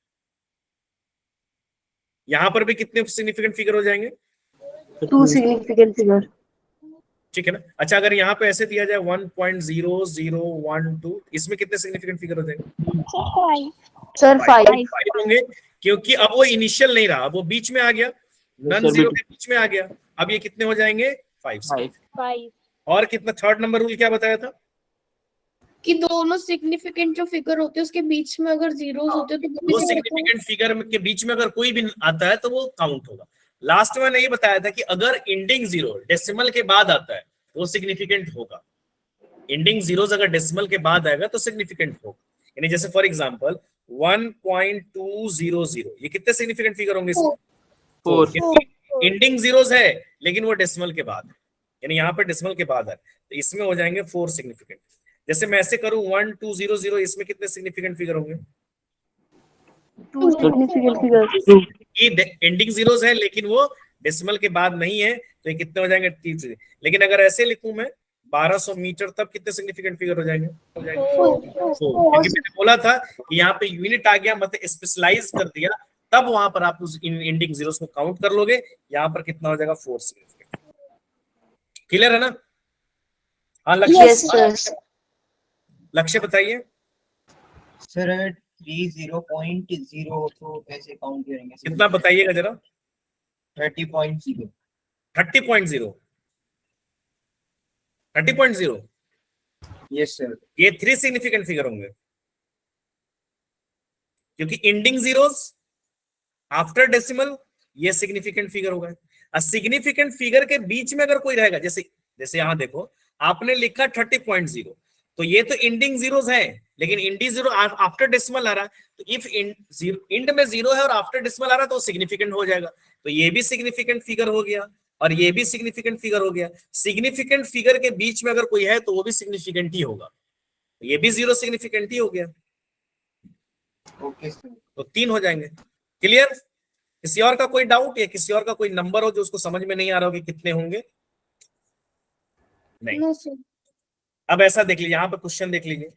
यहाँ पर भी कितने सिग्निफिकेंट फिगर हो जाएंगे? 2 significant figure. ठीक है ना? अच्छा, अगर यहाँ पे ऐसे दिया जाए 1.0012, इसमें कितने सिग्निफिकेंट फिगर हो जाएंगे? Sir, 5. 5 होंगे, क्योंकि अब वो इनिशियल नहीं रहा, अब वो बीच में आ गया, नॉन जीरो के बीच में आ गया। अब ये कितने हो जाएंगे? 5। 5. और कितना? थर्ड नंबर रूल क्या बताया था? कि दोनों सिग्निफिकेंट जो फिगर होते हैं उसके बीच में अगर जीरोस होते हैं तो वो भी दो significant- सिग्निफिकेंट फिगर के बीच में अगर कोई भी आता है तो वो काउंट होगा। लास्ट में मैंने ये बताया था कि अगर एंडिंग जीरो डेसिमल के बाद आता है तो वो सिग्निफिकेंट होगा। एंडिंग जीरोस अगर डेसिमल के बाद आएगा तो सिग्निफिकेंट होगा। यानी जैसे फॉर एग्जांपल 1.200, ये कितने सिग्निफिकेंट फिगर होंगे इसमें? 4। एंडिंग जीरोस है लेकिन वो डेसिमल के बाद है, यानी यहाँ पर डेसिमल के बाद है, तो इसमें हो जाएंगे 4 सिग्निफिकेंट। जैसे मैं ऐसे करूं 1200, इसमें कितने सिग्निफिकेंट फिगर होंगे? 2 significant figures. ये एंडिंग जीरोस है लेकिन वो डेसिमल के बाद नहीं है, तो ये कितने हो जाएंगे? 3। लेकिन अगर ऐसे लिखूं मैं 1200 मीटर, तब कितने सिग्निफिकेंट फिगर हो जाएंगे? 4। क्योंकि मैंने बोला था कि यहाँ पे यूनिट आ गया, मतलब स्पेशलाइज कर दिया, तब वहां पर आप उस एंडिंग जीरोस को काउंट कर लोगे। यहाँ पर कितना हो जाएगा? 4 सिग्निफिकेंट। क्लियर है ना? हाँ, Yes, sir. लक्ष्य बताइए। सर 30.0 तो कैसे काउंट करेंगे? कितना बताइएगा जरा? 30.0। 30.0। 30.0, यस सर। ये 3 सिग्निफिकेंट फिगर होंगे, क्योंकि एंडिंग जीरोस आफ्टर डेसिमल ये सिग्निफिकेंट फिगर होगा। सिग्निफिकेंट फिगर के बीच में अगर कोई रहेगा, जैसे जैसे यहां देखो आपने लिखा 30.0, तो ये तो एंडिंग जीरोस है, लेकिन एंडिंग जीरो आफ्टर डेसिमल आ रहा है, तो इफ एंड में जीरो है और आफ्टर डेसिमल आ रहा है तो सिग्निफिकेंट हो जाएगा। तो ये भी सिग्निफिकेंट फिगर हो गया और ये भी सिग्निफिकेंट फिगर हो गया। सिग्निफिकेंट फिगर के बीच में अगर कोई है तो वो भी सिग्निफिकेंट ही होगा, तो ये भी 0 सिग्निफिकेंट ही हो गया। Okay sir. तो 3 हो जाएंगे। क्लियर? किसी और का कोई डाउट या किसी और का कोई नंबर हो जो उसको समझ में नहीं आ रहा हो कि कितने होंगे? नहीं। No, sir. अब ऐसा देख लीजिए, यहाँ पे क्वेश्चन देख लीजिए,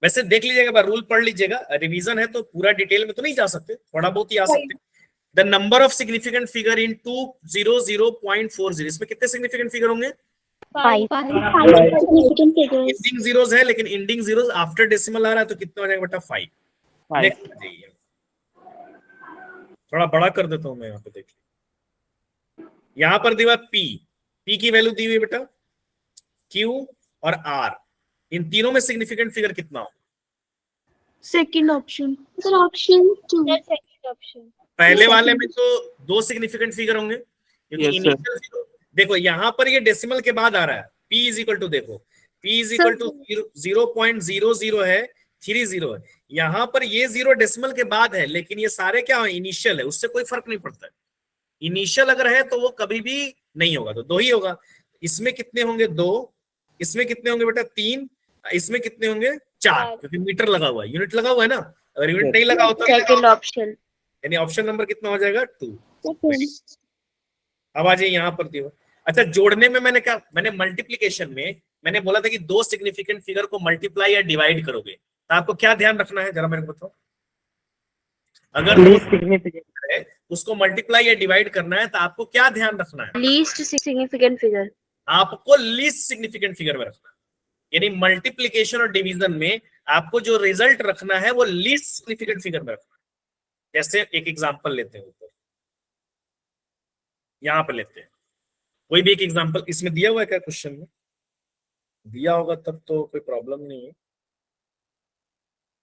वैसे देख लीजिएगा, रूल पढ़ लीजिएगा, रिवीजन है तो पूरा डिटेल में तो नहीं जा सकते, थोड़ा बहुत ही आ सकते। The number of significant figure in 200.40, इसमें कितने सिग्निफिकेंट फिगर होंगे? 5. Significant figures. एंडिंग जीरोस है लेकिन एंडिंग जीरोस आफ्टर डेसिमल आ रहा है, तो कितना हो जाएगा बेटा? 5। नेक्स्ट जाइए, थोड़ा बड़ा कर देता हूं मैं, यहाँ पे देखिए, यहाँ पर दिया पी की वैल्यू दी हुई बेटा, क्यू और आर, इन तीनों में सिग्निफिकेंट फिगर कितना हो? Second option. Sir, option 2. Second option. पहले वाले में तो 2 सिग्निफिकेंट फिगर होंगे, क्योंकि Yes, sir. इनिशियल जीरो, देखो यहाँ पर ये डेसिमल के बाद आ रहा है। P इज इक्वल टू, देखो P इज इक्वल टू 0.00 है, 30 है, यहाँ पर ये 0 डेसिमल के बाद है, लेकिन ये सारे क्या है? इनिशियल है, उससे कोई फर्क नहीं पड़ता है। इनिशियल अगर है तो वो कभी भी नहीं होगा, तो 2 ही होगा। इसमें कितने होंगे? 2। इसमें कितने होंगे बेटा? 3। इसमें कितने होंगे? 4, क्योंकि मीटर लगा हुआ है, यूनिट लगा हुआ है ना। अगर यूनिट नहीं लगा होता Second option. यानी ऑप्शन नंबर कितना हो जाएगा? 2। Second. अब आ जाइए यहाँ पर दियो। अच्छा, जोड़ने में मैंने क्या, मैंने मल्टीप्लीकेशन में मैंने बोला था कि 2 सिग्निफिकेंट फिगर को मल्टीप्लाई या डिवाइड करोगे, तो आपको क्या ध्यान रखना है, जरा मेरे को बताओ। अगर 2 सिग्निफिकेंट है उसको मल्टीप्लाई या डिवाइड करना है, तो आपको क्या ध्यान रखना है? Least significant figure. आपको लीस्ट सिग्निफिकेंट फिगर में रखना है, यानी मल्टीप्लीकेशन और डिवीजन में आपको जो रिजल्ट रखना है वो लीस्ट सिग्निफिकेंट फिगर में रखना है। जैसे एक एग्जांपल लेते हैं, ऊपर यहां पर लेते हैं, कोई भी एक एग्जांपल इसमें दिया हुआ है क्या? क्वेश्चन में दिया होगा तब तो कोई प्रॉब्लम नहीं है।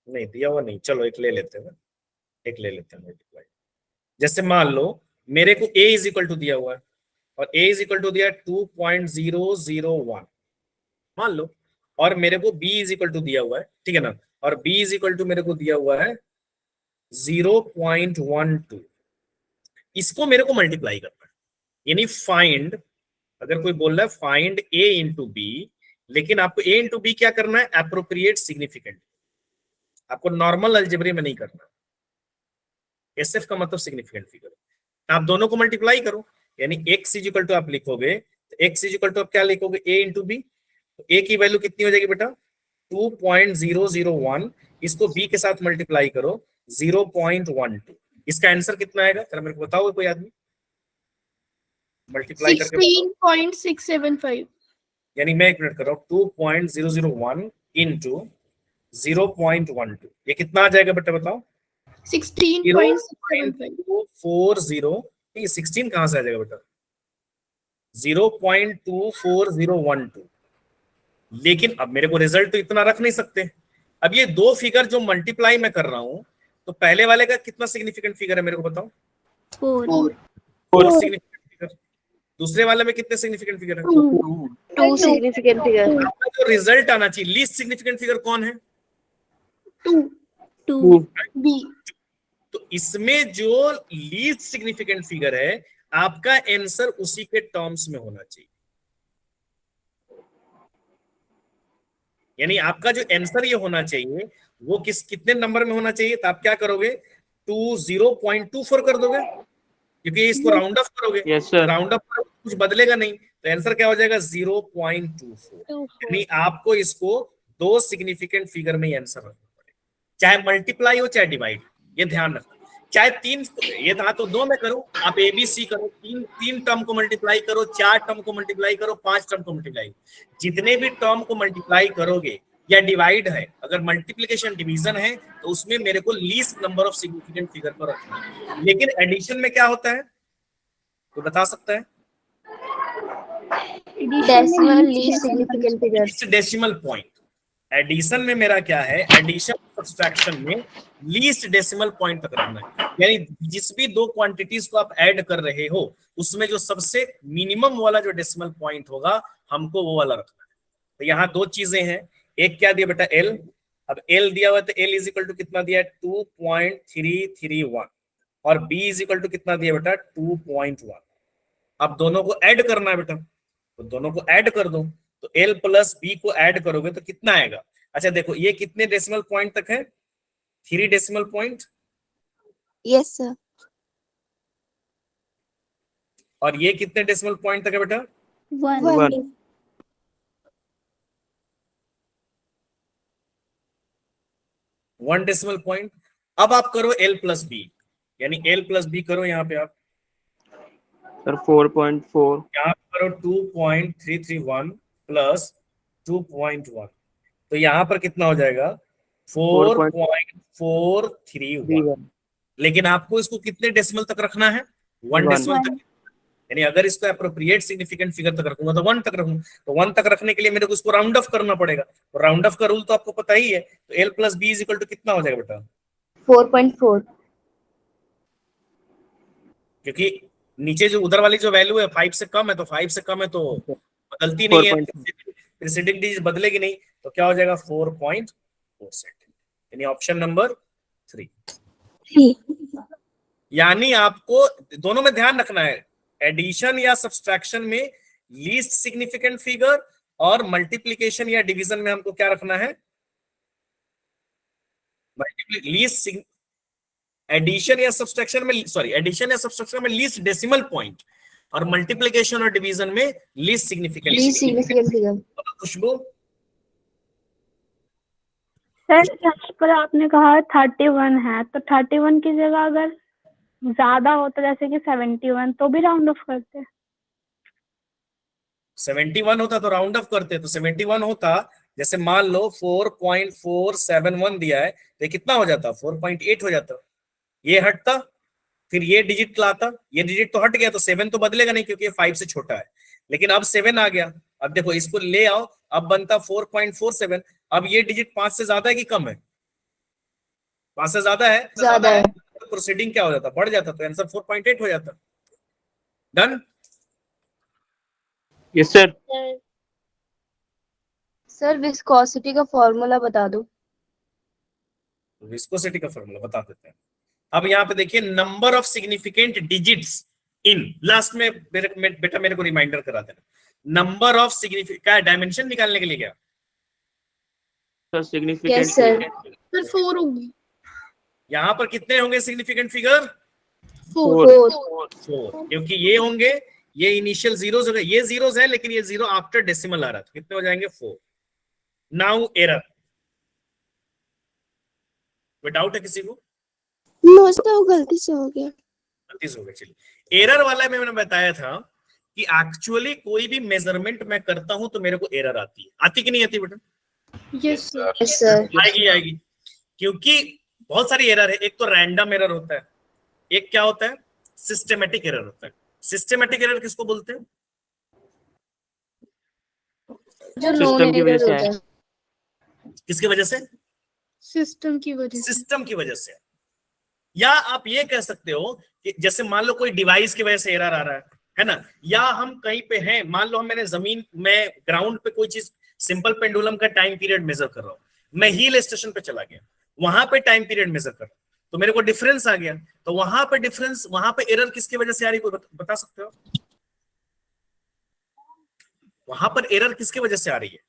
नहीं दिया हुआ नहीं, चलो एक ले लेते हैं, एक ले लेते हैं मल्टीप्लाई। जैसे मान लो मेरे को a इज इक्वल टू दिया हुआ है और a इज इक्वल टू दिया 2.001 मान लो, और मेरे को b इज इक्वल टू दिया हुआ है, ठीक है ना, और b इज इक्वल टू मेरे को दिया हुआ है 0.12। इसको मेरे को मल्टीप्लाई करना है, यानी फाइंड, अगर कोई बोल रहा है फाइंड a इंटू बी, लेकिन आपको a इंटू बी क्या करना है, एप्रोप्रिएट सिग्निफिकेंट, आपको नॉर्मल अलजेब्रे में नहीं करना। एसएफ का मतलब सिग्निफिकेंट फिगर, आप दोनों को मल्टीप्लाई करो, यानी x इज इक्वल टू आप लिखोगे तो x इज इक्वल टू आप क्या लिखोगे, a इंटू बी, तो a की वैल्यू कितनी हो जाएगी बेटा 2.001, इसको b के साथ मल्टीप्लाई करो 0.12, इसका आंसर कितना आएगा, जरा मेरे को बताओ कोई आदमी, मल्टीप्लाई करके 16.675। यानी मैं एक मिनट कर रहा हूँ, 2.001 इंटू 0.12, ये कितना आ जाएगा बेटा बताओ, 16.675। 0.240, ये 16 कहां से आ जाएगा बेटा, 0.24012। लेकिन अब मेरे को रिजल्ट तो इतना रख नहीं सकते, अब ये दो फिगर जो मल्टीप्लाई मैं कर रहा हूं, तो पहले वाले का कितना सिग्निफिकेंट फिगर है मेरे को बताओ, 4 सिग्निफिकेंट फिगर, दूसरे वाले में कितने सिग्निफिकेंट फिगर है, 2 significant figure. आपका जो रिजल्ट आना चाहिए लीस्ट सिग्निफिकेंट फिगर कौन है, 2 B। तो इसमें जो लीस्ट सिग्निफिकेंट फिगर है आपका आंसर उसी के टर्म्स में होना चाहिए, यानी आपका जो आंसर ये होना चाहिए वो कितने नंबर में होना चाहिए, तो आप क्या करोगे 0.24 कर दोगे, क्योंकि इसको राउंड ऑफ करोगे, Yes, sir. राउंड ऑफ करोगे कुछ बदलेगा नहीं, तो आंसर क्या हो जाएगा 0.24। यानी आपको इसको दो सिग्निफिकेंट फिगर में आंसर रखना पड़ेगा, चाहे मल्टीप्लाई हो चाहे डिवाइड, ये ध्यान रखना, चाहे तीन, ये था तो दो में करो, आप ए बी सी करो, तीन टर्म को मल्टीप्लाई करो, 4 टर्म को मल्टीप्लाई करो, 5 टर्म को मल्टीप्लाई, जितने भी टर्म को मल्टीप्लाई करोगे या डिवाइड है, अगर मल्टीप्लिकेशन डिवीजन है तो उसमें मेरे को least number of significant figure को रखना है। लेकिन एडिशन में क्या होता है तो बता सकता है, Decimal least significant figure. Decimal point. Addition में मेरा क्या है, एडिशन सब्सट्रैक्शन में लीस्ट डेसिमल पॉइंट तक रखना है, यानी जिस भी दो क्वांटिटीज को आप ऐड कर रहे हो उसमें जो सबसे मिनिमम वाला जो डेसिमल पॉइंट होगा हमको वो वाला रखना है। तो यहाँ दो चीजें हैं, एक क्या दिया बेटा L, अब L दिया हुआ तो L इज इक्वल टू कितना दिया है 2.331 और B इज इक्वल टू कितना दिया बेटा 2.1। अब दोनों को ऐड करना है बेटा, तो दोनों को ऐड कर दो, तो L प्लस B को ऐड करोगे तो कितना आएगा, अच्छा देखो ये कितने डेसिमल पॉइंट तक है, 3 डेसिमल पॉइंट, Yes, sir. और ये कितने डेसिमल पॉइंट तक है बेटा, 1 1 डेसिमल पॉइंट। अब आप करो L प्लस B, यानी L प्लस B करो, यहाँ पे आप Sir, 4.4. यहाँ पे करो 2.331 प्लस 2.1, तो यहाँ पर कितना हो जाएगा 4.431। लेकिन आपको इसको कितने डेसिमल तक रखना है, 1 डेसिमल तक, यानी अगर इसको एप्रोप्रिएट सिग्निफिकेंट फिगर तक रखूंगा तो 1 तक रखूंगा, तो 1 तक रखने के लिए मेरे को इसको राउंड ऑफ करना पड़ेगा, तो राउंड ऑफ का रूल तो आपको पता ही है, तो L plus B is equal to कितना हो जाएगा बेटा, 4.4. क्योंकि नीचे जो उधर वाली जो वैल्यू है 5 से कम है, तो 5 से कम है तो बदलती नहीं है, प्रीसीडिंग डिजिट बदलेगी नहीं, तो क्या हो जाएगा 4.47, यानी ऑप्शन नंबर 3। यानी आपको दोनों में ध्यान रखना है, एडिशन या सब्सट्रैक्शन में लीस्ट सिग्निफिकेंट फिगर और मल्टीप्लिकेशन या डिवीजन में हमको क्या रखना है, लीस्ट, एडिशन या सब्सट्रैक्शन में, सॉरी एडिशन या सब्सट्रैक्शन में लीस्ट डेसिमल पॉइंट और मल्टीप्लिकेशन और डिवीजन में लीस्ट सिग्निफिकेंट figure. खुशबू, सर यहाँ पर आपने कहा 31 है, तो 31 की जगह अगर ज्यादा होता जैसे कि 71 तो भी राउंड ऑफ करते, 71 होता तो राउंड ऑफ करते, तो 71 होता, जैसे मान लो 4.471 दिया है तो ये कितना हो जाता, 4.8 हो जाता, ये हटता, फिर ये डिजिट लाता, ये डिजिट तो हट गया, तो 7 तो बदलेगा नहीं क्योंकि ये 5 से छोटा है, लेकिन अब 7 आ गया, अब देखो इसको ले आओ, अब बनता 4.47, अब ये डिजिट 5 से ज्यादा है कि कम है, वहां से ज्यादा है, ज्यादा है। तो प्रोसीडिंग क्या हो जाता, बढ़ जाता, तो आंसर 4.8 हो जाता। Done. Yes, sir. Sir viscosity का फॉर्मूला बता दो। विस्कोसिटी का फॉर्मूला बता देते हैं। अब यहाँ पे देखिए, number of significant digits in, last में बेटा मेरे को रिमाइंडर करा देना, नंबर ऑफ सिग्निफिकेंट क्या डायमेंशन निकालने के लिए क्या? Sir, significant. Yes sir. फिर 4 होगी। यहाँ पर कितने होंगे सिग्निफिकेंट फिगर? 4। 4, क्योंकि ये होंगे, ये इनिशियल जीरोस हो गए, ये जीरोस है लेकिन ये जीरो आफ्टर डेसिमल आ रहा है, तो कितने हो जाएंगे? 4। नाउ एरर, कोई डाउट है किसी को? वो गलती से हो गया। गलती से हो गया। चलिए, एरर वाला में मैंने बताया था कि एक्चुअली कोई भी मेजरमेंट मैं करता हूं तो मेरे को एरर आती है, आती कि नहीं आती बेटा? Yes sir. Yes sir. आएगी, क्योंकि बहुत सारी एरर है। एक तो रैंडम एरर होता है, एक क्या होता है, सिस्टेमेटिक एरर होता है। सिस्टेमेटिक एरर किसको बोलते हैं? जो System नॉन की एरर वजह से होता है। है। किसकी वजह से? सिस्टम की वजह से। सिस्टम की वजह से। या आप ये कह सकते हो कि जैसे मान लो कोई डिवाइस की वजह से एरर आ रहा है ना, या हम कहीं पे हैं, मान लो मैंने जमीन में ग्राउंड पे कोई चीज, सिंपल पेंडुलम का टाइम पीरियड मेजर कर रहा हूं, मैं हिल स्टेशन पे चला गया, वहां पे टाइम पीरियड मेजर कर रहा हूं, तो मेरे को डिफरेंस आ गया, तो वहां पे डिफरेंस, वहां पे एरर किसकी वजह से आ रही है, कोई बता सकते हो? वहां पर एरर किसकी वजह से आ रही है?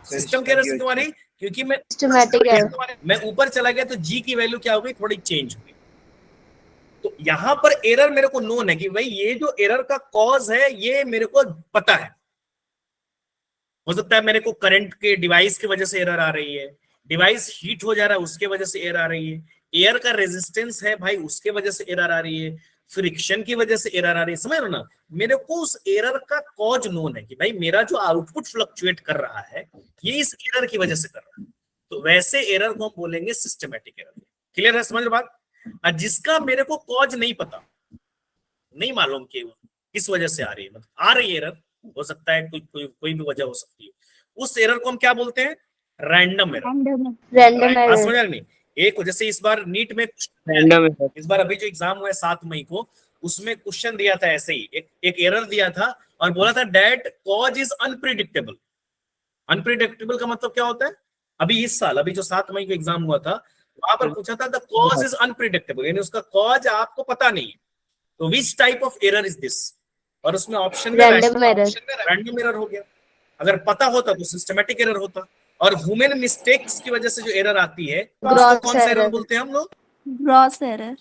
सिस्टम के एरर से क्यों आ रही? क्योंकि मैं सिस्टमैटिक एरर। मैं ऊपर चला गया तो जी की वैल्यू क्या हो गई, थोड़ी चेंज हो गई। तो यहां पर एरर मेरे को नोन है कि भाई ये जो एरर का कॉज है ये मेरे को पता है। हो सकता है मेरे को करंट के डिवाइस की वजह से एरर आ रही है, डिवाइस हीट हो जा रहा है उसके वजह से एरर आ रही है, एयर का रेजिस्टेंस है भाई उसके वजह से एरर आ रही है, फ्रिक्शन की वजह से एरर आ रही है। समझ रहे हो ना? मेरे को उस एरर का कॉज नोन है कि भाई मेरा जो आउटपुट फ्लक्चुएट कर रहा है ये इस एरर की वजह से कर रहा है, तो वैसे एरर को हम बोलेंगे सिस्टमैटिक एरर। क्लियर है, समझ लो बात? और जिसका मेरे को कॉज नहीं पता, नहीं मालूम कि किस वजह से आ रही है, मतलब आ रही है एरर, हो सकता है कोई भी वजह हो सकती है, उस एरर को हम क्या बोलते हैं? Random error. Random error. समझ नहीं? एक जैसे इस बार नीट में Random है sir. इस बार अभी जो एग्जाम हुआ है 7 मई को, उसमें क्वेश्चन दिया था ऐसे ही, एक एरर दिया था और बोला था that cause is unpredictable. Unpredictable का मतलब क्या होता है? अभी इस साल, अभी जो 7 मई को एग्जाम हुआ था, वहां पर पूछा था द कॉज इज अनप्रिडिक्टेबल, यानी उसका कॉज आपको पता नहीं है, तो which type of error is this? और उसमें ऑप्शन में रैंडम एरर। रैंडम एरर हो गया। अगर पता होता तो सिस्टमैटिक एरर होता। और ह्यूमन मिस्टेक्स की वजह से जो एरर आती है उसको कौन सा एरर बोलते हैं हम लोग? Gross error.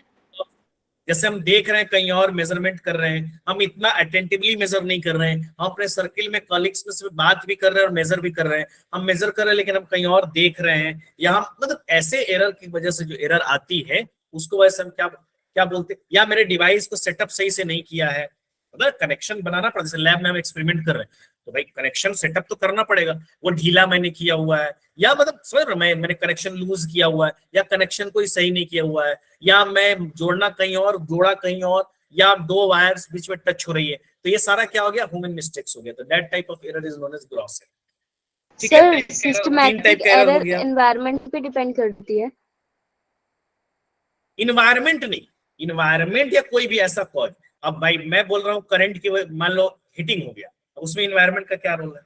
जैसे हम देख रहे हैं कहीं और मेजरमेंट कर रहे हैं, हम इतना अटेंटिवली मेजर नहीं कर रहे हैं, हम अपने सर्किल में कलीग्स में से बात भी कर रहे हैं और मेजर भी कर रहे हैं, हम मेजर कर रहे हैं लेकिन हम कहीं और देख रहे हैं, या हम मतलब ऐसे एरर की वजह से जो एरर आती है उसको वैसे हम क्या क्या बोलते हैं? या मेरे डिवाइस को सेटअप सही से नहीं किया है, मतलब कनेक्शन बनाना पड़ता है। जैसे लैब में हम एक्सपेरिमेंट कर रहे हैं तो भाई कनेक्शन सेटअप तो करना पड़ेगा, वो ढीला मैंने किया हुआ है, या मतलब समझ रहे हो, मैंने कनेक्शन लूज किया हुआ है, या कनेक्शन कोई सही नहीं किया हुआ है, या मैं जोड़ना कहीं और जोड़ा कहीं और, या 2 वायर्स बीच में टच हो रही है, तो ये सारा क्या हो गया? ह्यूमन मिस्टेक्स हो गया। तो that type of error is known as gross error. ठीक है, सर सिस्टमैटिक एरर एनवायरनमेंट पे डिपेंड करती है। इन्वायरमेंट नहीं, इन्वायरमेंट या कोई भी ऐसा कॉज। अब भाई मैं बोल रहा हूँ करंट की मान लो हीटिंग हो गया, उसमें इन्वायरमेंट का क्या रोल है?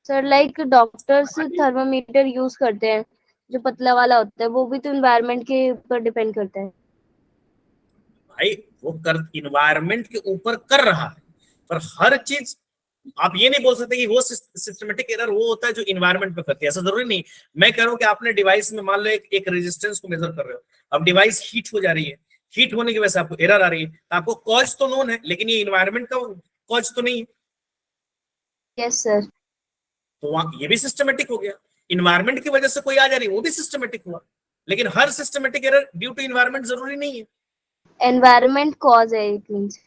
Sir like doctors thermometer use करते हैं जो पतला वाला होता है, वो भी तो एनवायरनमेंट के ऊपर डिपेंड करता है। भाई वो कर इन्वायरमेंट के ऊपर कर रहा है, पर हर चीज आप ये नहीं बोल सकते कि वो सिस्टमेटिक एरर वो होता है जो इन्वायरमेंट पे करती है, ऐसा जरूरी नहीं। मैं कह रहा हूँ कि आपने डिवाइस में मान लो एक रेजिस्टेंस को मेजर कर रहे हो, अब डिवाइस हीट हो जा रही है, हीट होने की वजह से आपको एरर आ रही है, तो आपको कॉज तो नोन है लेकिन ये इन्वायरमेंट का कॉज तो नहीं है। Yes sir. तो वहां ये भी सिस्टमेटिक हो गया, इन्वायरमेंट की वजह से कोई आ जा रही है वो भी सिस्टमेटिक हुआ, लेकिन हर systematic error due to environment जरूरी नहीं है। एनवायरनमेंट कॉज है इट मींस।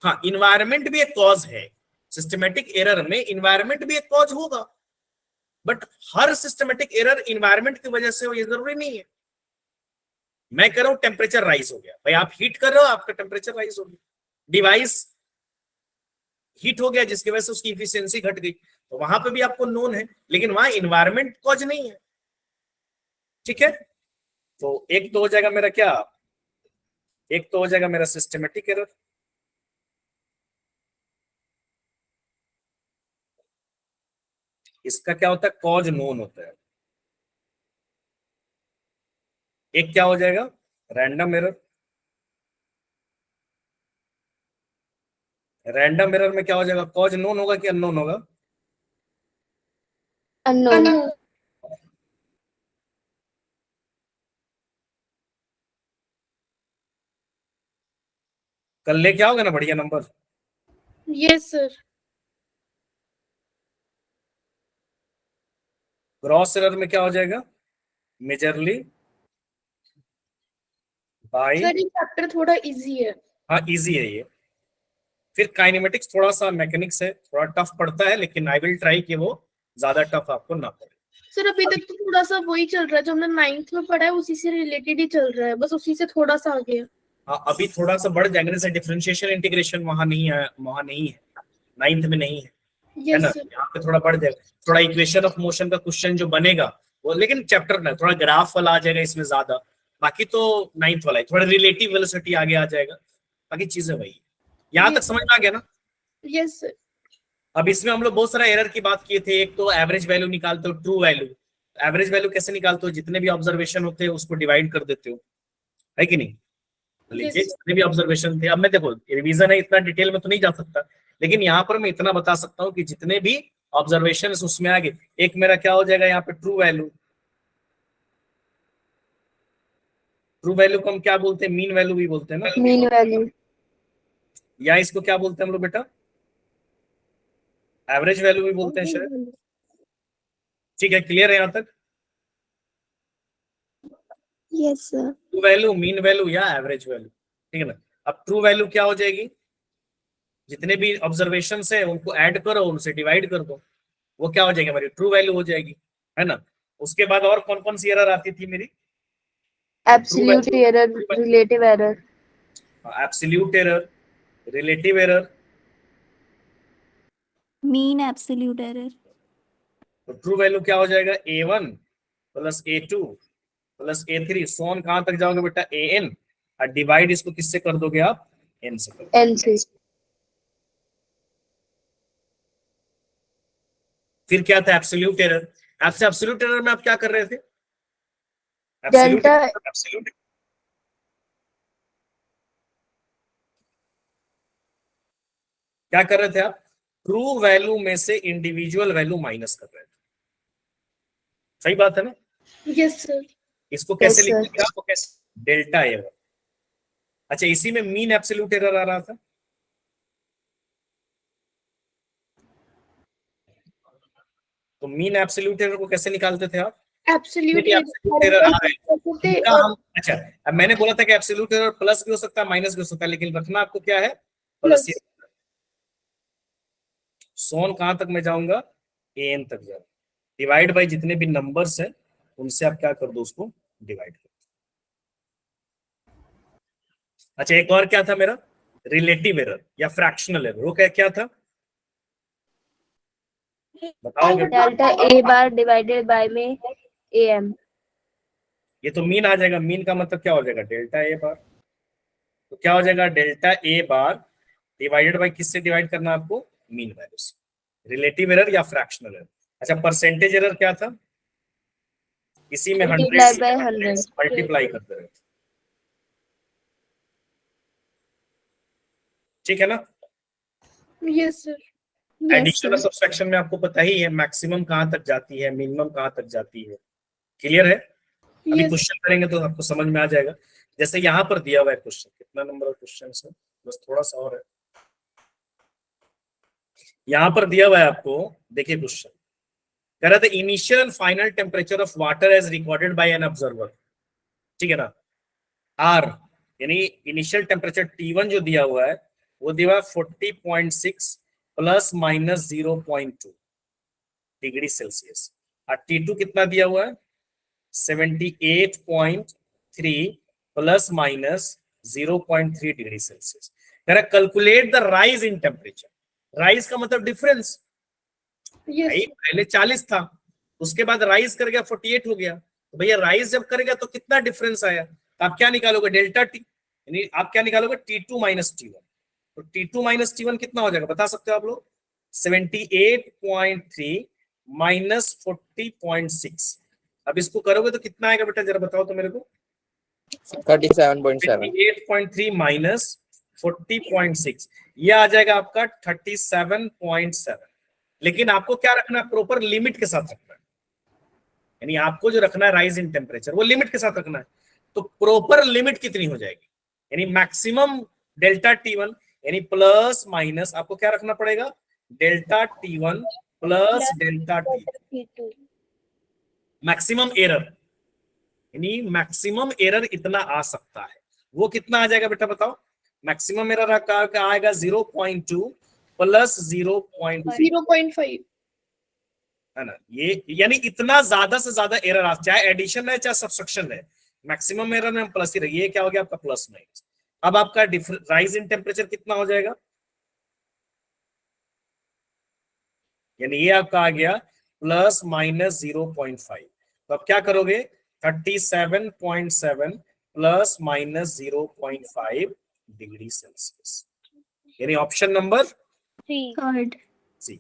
हाँ, इन्वायरमेंट भी एक कॉज है, सिस्टमेटिक एरर में इन्वायरमेंट भी एक कॉज होगा, but her systematic error environment की वजह से हो ये जरूरी नहीं है। मैं कह रहा हूं टेम्परेचर राइज हो गया, भाई आप हीट कर रहे हो आपका टेम्परेचर राइज हो गया, डिवाइस हीट हो गया जिसकी वजह से उसकी इफिशियंसी घट गई, तो वहां पे भी आपको नोन है, लेकिन वहां इन्वायरमेंट कॉज नहीं है। ठीक है, तो एक तो हो जाएगा मेरा क्या, एक तो हो जाएगा मेरा सिस्टमेटिक एरर, इसका क्या होता है, कॉज नोन होता है। एक क्या हो जाएगा, रैंडम एरर। रैंडम एरर में क्या हो जाएगा, कॉज नोन होगा कि अननोन होगा, अननोन। कल लेके आओगे ना बढ़िया number. Yes sir. Gross error में क्या हो जाएगा, मेजरली बाय, सर ये चैप्टर थोड़ा इजी है। हाँ इजी है ये। फिर काइनेमेटिक्स थोड़ा सा मैकेनिक्स है, थोड़ा टफ पड़ता है, लेकिन आई विल ट्राई कि वो ज्यादा टफ आपको ना पड़े। सर अभी तक तो थोड़ा सा वही चल रहा है जो हमने 9th में पढ़ा है, उसी से रिलेटेड ही चल रहा है, बस उसी से थोड़ा सा आगे है। हाँ अभी थोड़ा सा बढ़ जाएगा, जैसे डिफरेंशिएशन इंटीग्रेशन वहां नहीं है, वहां नहीं है, 9th में नहीं है, है यस ना, सर। यहाँ पे थोड़ा बढ़ जाएगा। थोड़ा इक्वेशन ऑफ मोशन का क्वेश्चन जो बनेगा वो, लेकिन चैप्टर में थोड़ा ग्राफ वाला आ जाएगा इसमें ज्यादा, बाकी तो 9th वाला है। थोड़ा रिलेटिव वेलोसिटी आगे आ जाएगा, बाकी चीजें वही। यहाँ तक समझ में आ गया ना। Yes sir. अब इसमें हम लोग बहुत सारा एरर की बात किए थे। एक तो एवरेज वैल्यू निकालते हो, ट्रू वैल्यू। एवरेज वैल्यू कैसे निकालते हो, जितने भी ऑब्जर्वेशन होते हैं उसको डिवाइड कर देते हो, है कि नहीं। लीजिए जितने भी ऑब्जर्वेशन थे, अब मैं देखो रिवीजन है, इतना डिटेल में तो नहीं जा सकता, लेकिन यहाँ पर मैं इतना बता सकता हूँ कि जितने भी ऑब्जर्वेशन उसमें आगे, एक मेरा क्या हो जाएगा यहाँ पे ट्रू वैल्यू। ट्रू वैल्यू को हम क्या बोलते हैं, मीन वैल्यू भी बोलते हैं ना, मीन वैल्यू। या इसको क्या बोलते हैं हम लोग बेटा, एवरेज वैल्यू भी बोलते हैं शायद। ठीक है, क्लियर है यहाँ तक। Yes sir. True value, mean value या एवरेज वैल्यू, ठीक है ना। अब ट्रू वैल्यू क्या हो जाएगी, जितने भी ऑब्जर्वेशन है उनको ऐड करो, उनसे डिवाइड कर दो, वो क्या हो जाएगी हमारी ट्रू वैल्यू हो जाएगी, है ना। उसके बाद और कौन कौन सी एरर आती थी मेरी, absolute error, relative error. Absolute error, relative error, mean absolute error. तो ट्रू वैल्यू क्या हो जाएगा, A1 plus A2 plus A3, सोन कहां तक जाओगे बेटा, AN, और डिवाइड इसको किससे कर दोगे आप, N से कर दोगे। एन से। फिर क्या था एब्सोल्यूट एरर। एब्सोल्यूट एरर में आप क्या कर रहे थे, डेल्टा एब्सोल्यूट क्या कर रहे थे आप, ट्रू वैल्यू में से इंडिविजुअल वैल्यू माइनस कर रहे थे। सही बात है ना। Yes sir. इसको कैसे Yes, sir. लिखेंगे आपको, कैसे, डेल्टा एरर। अच्छा इसी में मीन एब्सोल्यूट एरर आ रहा था, तो मीन एब्सोल्यूट एरर को कैसे निकालते थे आप, एब्सोल्यूट एब्सोल्यूट एरर आ रहा है इनका और हम। अच्छा अब मैंने बोला था कि एब्सोल्यूट एरर प्लस भी हो सकता है माइनस भी हो सकता है, लेकिन रखना आपको क्या है, प्लस। सोन कहां तक मैं जाऊंगा, AN तक जाऊंगा, डिवाइड बाय जितने भी नंबर्स हैं उनसे आप क्या कर दो, उसको डिवाइड कर दो। अच्छा एक और क्या था मेरा, रिलेटिव एरर या फ्रैक्शनल एरर, वो क्या था बताओगे। Delta A bar divided by में AM। ये तो मीन आ जाएगा, मीन का मतलब क्या हो जाएगा, डेल्टा ए बार। तो क्या हो जाएगा, delta A bar divided by किससे डिवाइड करना है आपको, मीन वैल्यू से। रिलेटिव एरर या फ्रैक्शनल एरर। अच्छा परसेंटेज एरर क्या था, इसी में 100 by 100 मल्टीप्लाई करते रहे, ठीक है ना। Yes sir. एडिशन और सब्सट्रैक्शन में आपको पता ही है मैक्सिमम कहां तक जाती है, मिनिमम कहां तक जाती है, क्लियर है। अभी क्वेश्चन करेंगे तो आपको समझ में आ जाएगा। जैसे यहाँ पर दिया हुआ है क्वेश्चन, कितना नंबर ऑफ क्वेश्चन है, बस थोड़ा सा और है। यहाँ पर दिया हुआ है आपको, देखिए क्वेश्चन कह रहा था initial and final temperature of water as recorded by an observer, ठीक है ना। आर यानी इनिशियल टेम्परेचर T1 जो दिया हुआ है वो दिया हुआ है 40.6 प्लस माइनस 0.2 डिग्री सेल्सियस, और T2 कितना दिया हुआ है 78.3 प्लस माइनस 0.3 डिग्री सेल्सियस। कह रहा calculate the rise in temperature. Rise का मतलब डिफरेंस, यस पहले 40 था, उसके बाद राइज कर गया 48 हो गया, तो भैया राइज जब करेगा तो कितना डिफरेंस आया, तो आप क्या निकालोगे, डेल्टा टी, यानी आप क्या निकालोगे, T2 माइनस T1। तो T2 माइनस T1 कितना हो जाएगा बता सकते हो आप लोग, 78.3 माइनस 40.6। अब इसको करोगे तो कितना आएगा बेटा, जरा बताओ तो मेरे को। 37.7 28.3 माइनस 40.6, ये आ जाएगा आपका 37.7। लेकिन आपको क्या रखना है, प्रॉपर लिमिट के साथ रखना है, यानी आपको जो रखना है राइज इन टेम्परेचर वो लिमिट के साथ रखना है। तो प्रॉपर लिमिट कितनी हो जाएगी, यानी मैक्सिमम डेल्टा T1, यानी प्लस माइनस आपको क्या रखना पड़ेगा, delta T1 plus delta T2। Maximum error, यानी मैक्सिमम एरर इतना आ सकता है, वो कितना आ जाएगा बेटा बताओ, मैक्सिमम एरर आएगा 0.2 प्लस 0.5 0.5 है ना, ये यानी इतना ज्यादा से ज्यादा एरर आ, चाहे एडिशन है चाहे सब्सट्रैक्शन है, मैक्सिमम एरर में प्लस ही रही, ये क्या हो गया आपका प्लस माइनस। अब आपका राइज इन टेम्परेचर कितना हो जाएगा, यानी ये आपका आ गया प्लस माइनस 0.5। तो अब क्या करोगे, 37.7 प्लस माइनस 0.5 डिग्री सेल्सियस, यानी ऑप्शन नंबर थर्ड। सी।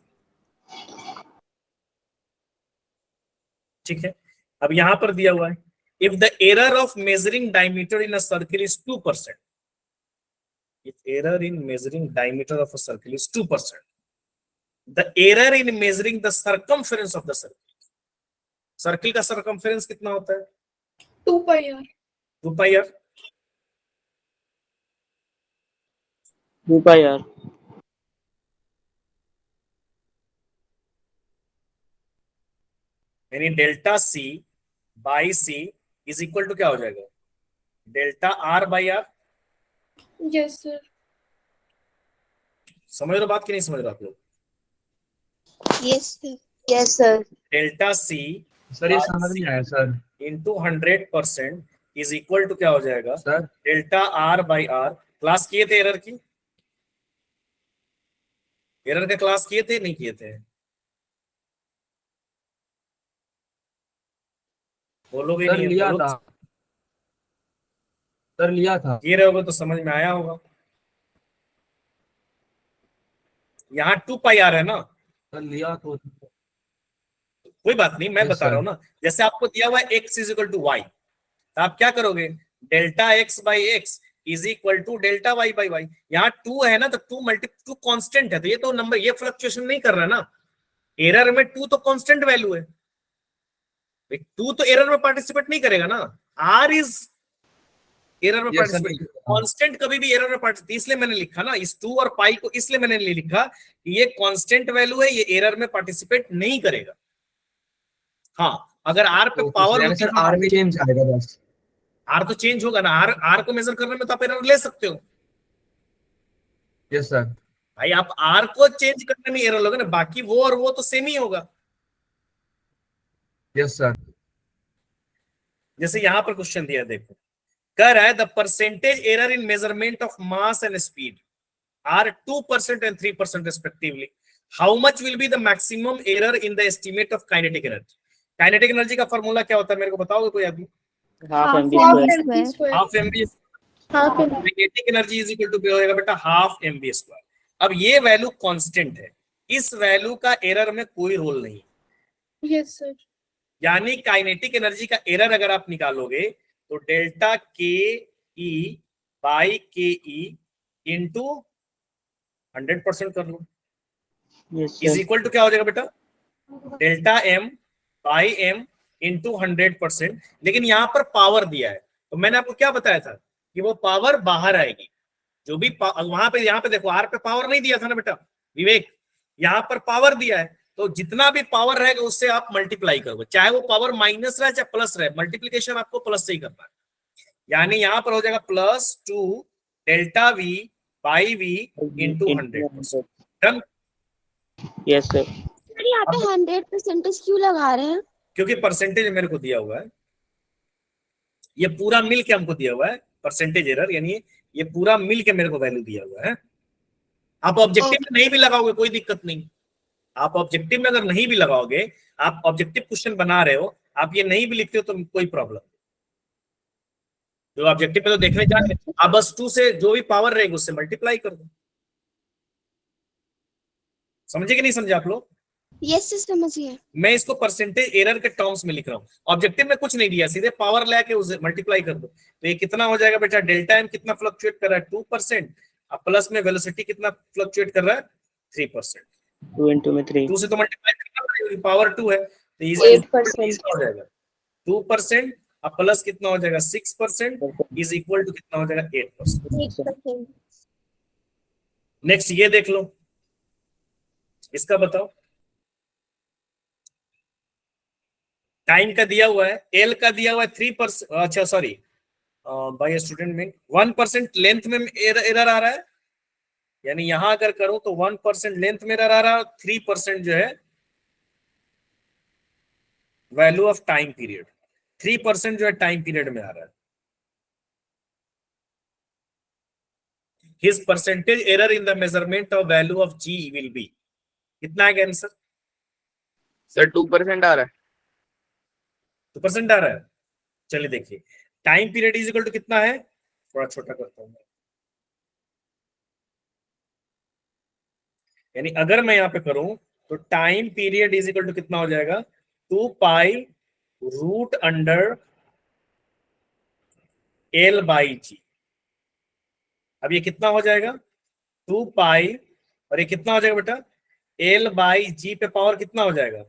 ठीक है, अब यहां पर दिया हुआ है, if the error of measuring diameter in a circle is 2%, if error in measuring diameter of a circle is 2%, the error in measuring the circumference of the circle, circle का circumference कितना होता है, 2 pi r 2 pi r, 2 pi r यानी delta C by C is equal to क्या हो जाएगा, delta R by R। yes sir समझ रहे हो बात कि नहीं समझ रहे हो आप लोग, yes sir. Delta C sir ये समझ नहीं आया सर। इंटू 100% इज इक्वल टू क्या हो जाएगा, sir delta R by R। Class किए थे एरर की, एरर का क्लास किए थे नहीं किए थे, बोलोगे सर नहीं, लिया बोलो। था, सर लिया था। ये रहोगे तो समझ में आया होगा। यहाँ 2 पाई आर है ना, सर लिया तो कोई बात नहीं, मैं Yes, बता रहा हूँ ना, जैसे आपको दिया हुआ है x is equal to Y, तो आप क्या करोगे, delta x by X is equal to delta y by Y. यहाँ 2 है ना, तो 2 कांस्टेंट है, तो ये तो नंबर ये फ्लक्चुएशन नहीं कर रहा ना, एरर में 2 तो कांस्टेंट वैल्यू है, 2 तो एरर में पार्टिसिपेट नहीं करेगा ना, r इज एरर में Yes, sir. पार्टिसिपेट, कांस्टेंट कभी भी एरर में पार्टिसिपेट, इसलिए मैंने लिखा ना इस 2 और पाई को, इसलिए मैंने लिखा कि ये कांस्टेंट वैल्यू है, ये एरर में पार्टिसिपेट नहीं करेगा। हाँ, अगर आर पे पावर होती सर आर में चेंज आएगा बस। आर तो चेंज होगा ना, आर को मेजर करने में तो आप एरर ले सकते हो यस सर। भाई, आप आर को चेंज करने में एरर लोगे ना, बाकी वो और वो तो सेम ही होगा। Yes sir. जैसे यहां पर क्वेश्चन दिया देखो, कह रहा है the percentage error in measurement of mass and speed are 2% and 3% respectively, how much will be the maximum error in the estimate of kinetic energy. Kinetic energy का फॉर्मूला क्या होता है, मेरे को बताओगे कोई आदमी, half mv half square mv square half mv, half mv kinetic energy is equal to होगा बेटा हाफ एमवी स्क्वायर। अब ये वैल्यू कांस्टेंट है, इस वैल्यू का एरर में कोई रोल नहीं, yes sir यानी काइनेटिक एनर्जी का एरर अगर आप निकालोगे तो डेल्टा के ई बाई के ई इंटू 100% कर लो, yes is sir equal to क्या हो जाएगा बेटा, delta m by m into 100%। लेकिन यहाँ पर पावर दिया है, तो मैंने आपको क्या बताया था कि वो पावर बाहर आएगी, जो भी वहां पे, यहाँ पे देखो आर पे पावर नहीं दिया था ना बेटा विवेक, यहाँ पर पावर दिया है, तो जितना भी पावर रहेगा उससे आप मल्टीप्लाई करोगे, चाहे वो पावर माइनस रहे चाहे प्लस रहे, मल्टीप्लीकेशन आपको प्लस से ही करना है, यानी यहाँ पर हो जाएगा +2 delta v by v into 100%। Done. yes sir sir यहाँ पे 100% क्यों लगा रहे हैं? क्योंकि परसेंटेज मेरे को दिया हुआ है, ये पूरा मिल के हमको दिया हुआ है परसेंटेज एरर, यानी ये पूरा मिल के मेरे को वैल्यू दिया हुआ है। आप ऑब्जेक्टिव में नहीं भी लगाओगे कोई दिक्कत नहीं, आप ऑब्जेक्टिव में अगर नहीं भी लगाओगे, आप ऑब्जेक्टिव क्वेश्चन बना रहे हो, आप ये नहीं भी लिखते हो तो कोई प्रॉब्लम, जो ऑब्जेक्टिव पे तो देखने जा रहे हैं, आप बस 2 से जो भी पावर रहेगी उससे मल्टीप्लाई कर दो। समझे कि नहीं समझे आप लोग? यस सर समझिए। मैं इसको परसेंटेज एरर के टर्म्स में लिख रहा हूँ, ऑब्जेक्टिव में कुछ नहीं दिया, सीधे पावर लेके उसे मल्टीप्लाई कर दो। तो ये कितना हो जाएगा बेटा, डेल्टा एम कितना फ्लक्चुएट कर रहा है 2%, अब प्लस में वेलोसिटी कितना फ्लक्चुएट कर रहा है 3%। 2 into में 3 2 से तो मल्टीप्लाई करना पड़ेगा, पावर 2 है तो इजी 8%। हो जाएगा 2%, अब प्लस कितना हो जाएगा 6% इज इक्वल टू कितना हो जाएगा 8%। 8%। नेक्स्ट ये देख लो, इसका बताओ। टाइम का दिया हुआ है, एल का दिया हुआ है 3%, अच्छा सॉरी बाय स्टूडेंट में 1% लेंथ में एरर आ रहा है, यानी यहां अगर करो तो 1% लेंथ में एरर आ रहा है, 3% जो है वैल्यू ऑफ टाइम पीरियड, 3% जो है टाइम पीरियड में आ रहा है। His percentage error in the measurement of value of g will be, कितना है आंसर? सर 2% आ रहा है। 2% आ रहा है। चलिए देखिए, time period is equal to कितना है, थोड़ा छोटा करता हूं, यानी अगर मैं यहां पे करूं तो time period is equal to कितना हो जाएगा 2 pi root under L by G. अब ये कितना हो जाएगा 2 पाई, और ये कितना हो जाएगा बेटा एल बाई जी पे पावर कितना हो जाएगा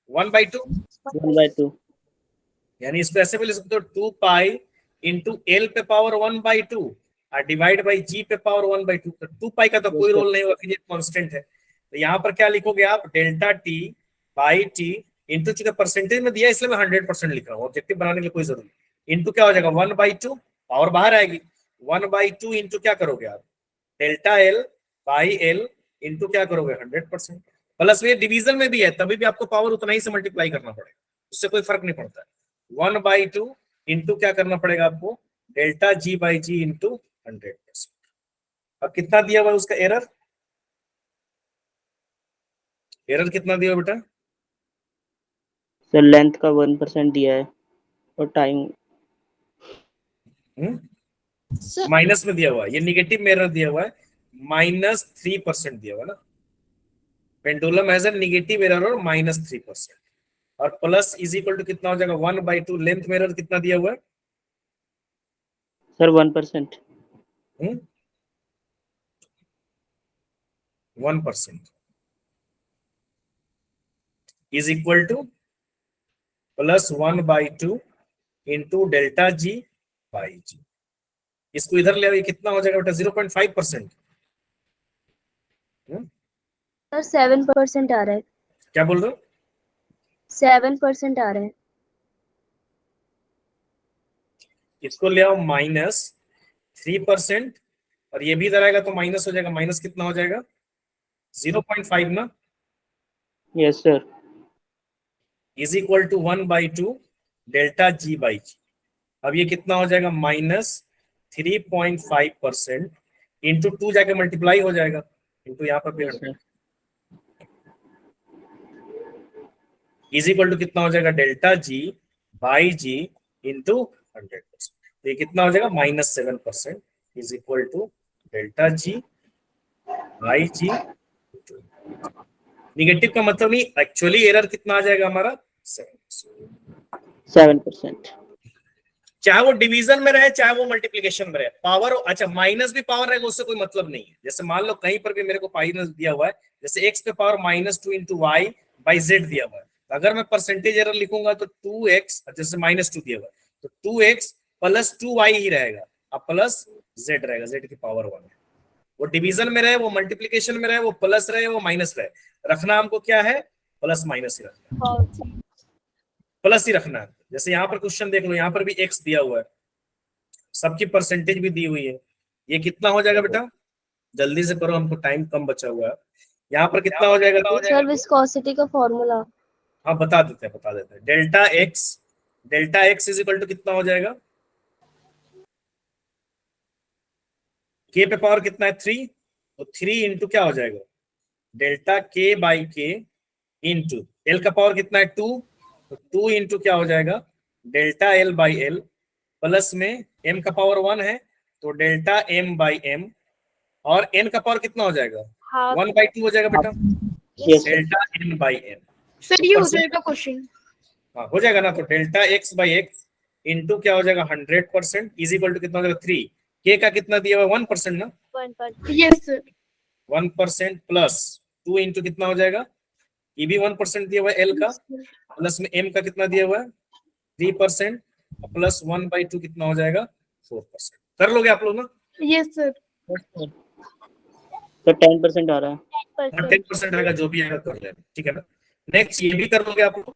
1/2, 1/2 यानी इसको ऐसे भी लिख सकते हो 2 पाई इंटू एल पे पावर 1/2 और डिवाइड बाई जी पे पावर 1/2। तो 2 पाई का तो कोई रोल नहीं होगा क्योंकि ये कांस्टेंट है। तो यहाँ पर क्या लिखोगे आप, delta T by T into, चूंकि परसेंटेज में दिया इसलिए मैं 100% लिख रहा हूँ, ऑब्जेक्टिव बनाने की कोई जरूरत नहीं। इंटू क्या हो जाएगा 1/2, पावर बाहर आएगी, 1/2 इंटू क्या करोगे आप delta L by L into क्या करोगे 100%, प्लस ये डिवीजन में भी है तभी भी आपको पावर उतना ही से मल्टीप्लाई करना पड़ेगा, उससे कोई फर्क नहीं पड़ता है। 1/2 इंटू क्या करना पड़ेगा आपको delta ji by g into 100%। अब कितना दिया हुआ है उसका एरर, एरर कितना दिया बेटा? सर लेंथ का 1% दिया है और टाइम माइनस में दिया हुआ है, ये निगेटिव में एरर दिया हुआ है, -3% दिया हुआ है ना, pendulum has a negative error और -3%, और प्लस इज इक्वल टू कितना हो जाएगा 1/2, लेंथ में एरर कितना दिया हुआ है sir 1%। 1% is equal to plus 1/2 into delta ji by G. इसको इधर ले आओ, ये कितना हो जाएगा बेटा 0.5%। सर 7% आ रहा है, क्या बोल रहे हो? 7% आ रहा है। इसको ले आओ -3%, और ये भी इधर आएगा तो माइनस हो जाएगा, माइनस कितना हो जाएगा 0.5 ना, yes sir. Is equal to 1/2 delta ji by G. अब ये कितना हो जाएगा -3.5% इंटू 2 जाके मल्टीप्लाई हो जाएगा, इंटू यहाँ पर भी इज इक्वल टू कितना हो जाएगा delta ji by g into 100%। तो ये कितना हो जाएगा -7% is equal to delta ji by g. Negative का मतलब नहीं, एक्चुअली एरर कितना आ जाएगा हमारा 7%। चाहे वो डिवीजन में रहे चाहे वो मल्टीप्लिकेशन में रहे, पावर अच्छा माइनस भी पावर रहेगा उससे कोई मतलब नहीं है। जैसे मान लो कहीं पर भी मेरे को माइनस दिया हुआ है, जैसे x पे power -2 into y by z दिया हुआ है, तो अगर मैं परसेंटेज एरर लिखूंगा तो 2x, जैसे -2 दिया हुआ है तो 2x प्लस 2y ही रहेगा, अब प्लस z रहेगा, z की पावर 1 है। वो डिवीजन में रहे वो मल्टीप्लिकेशन में रहे वो प्लस रहे वो माइनस रहे, रखना हमको क्या है प्लस माइनस ही रखना, प्लस ही रखना है। जैसे यहाँ पर क्वेश्चन देख लो, यहाँ पर भी x दिया हुआ है, सबकी परसेंटेज भी दी हुई है, ये कितना हो जाएगा बेटा जल्दी से करो, हमको टाइम कम बचा हुआ है। यहाँ पर कितना हो जाएगा सर विस्कोसिटी का फॉर्मूला। हाँ बता देते हैं delta x is equal to कितना हो जाएगा, के पे पावर कितना है 3, तो 3 इंटू क्या हो जाएगा डेल्टा के बाई के इंटू एल का पावर कितना है 2, तो 2 इंटू क्या हो जाएगा delta L by L, plus में m का पावर 1 है तो डेल्टा m बाई m, और n का पावर कितना हो जाएगा 1/2 हो जाएगा बेटा, Yes, sir. Delta m by m। Sir ये हो जाएगा क्वेश्चन। हाँ हो जाएगा ना, तो delta x by x into क्या हो जाएगा 100% इज इक्वल टू कितना हो जाएगा 3, k का कितना दिया हुआ 1% ना, यस सर। 1% प्लस 2 इंटू कितना हो जाएगा, ये भी 1% दिया हुआ है l का, प्लस में m का कितना दिया हुआ है 3%, प्लस 1/2 कितना हो जाएगा 4%। कर लोगे आप लोग ना? Yes sir. तो 10% आ रहा है। 10% आएगा, जो भी आएगा कर लेना, ठीक है ना। नेक्स्ट ये भी कर लोगे आप लोग?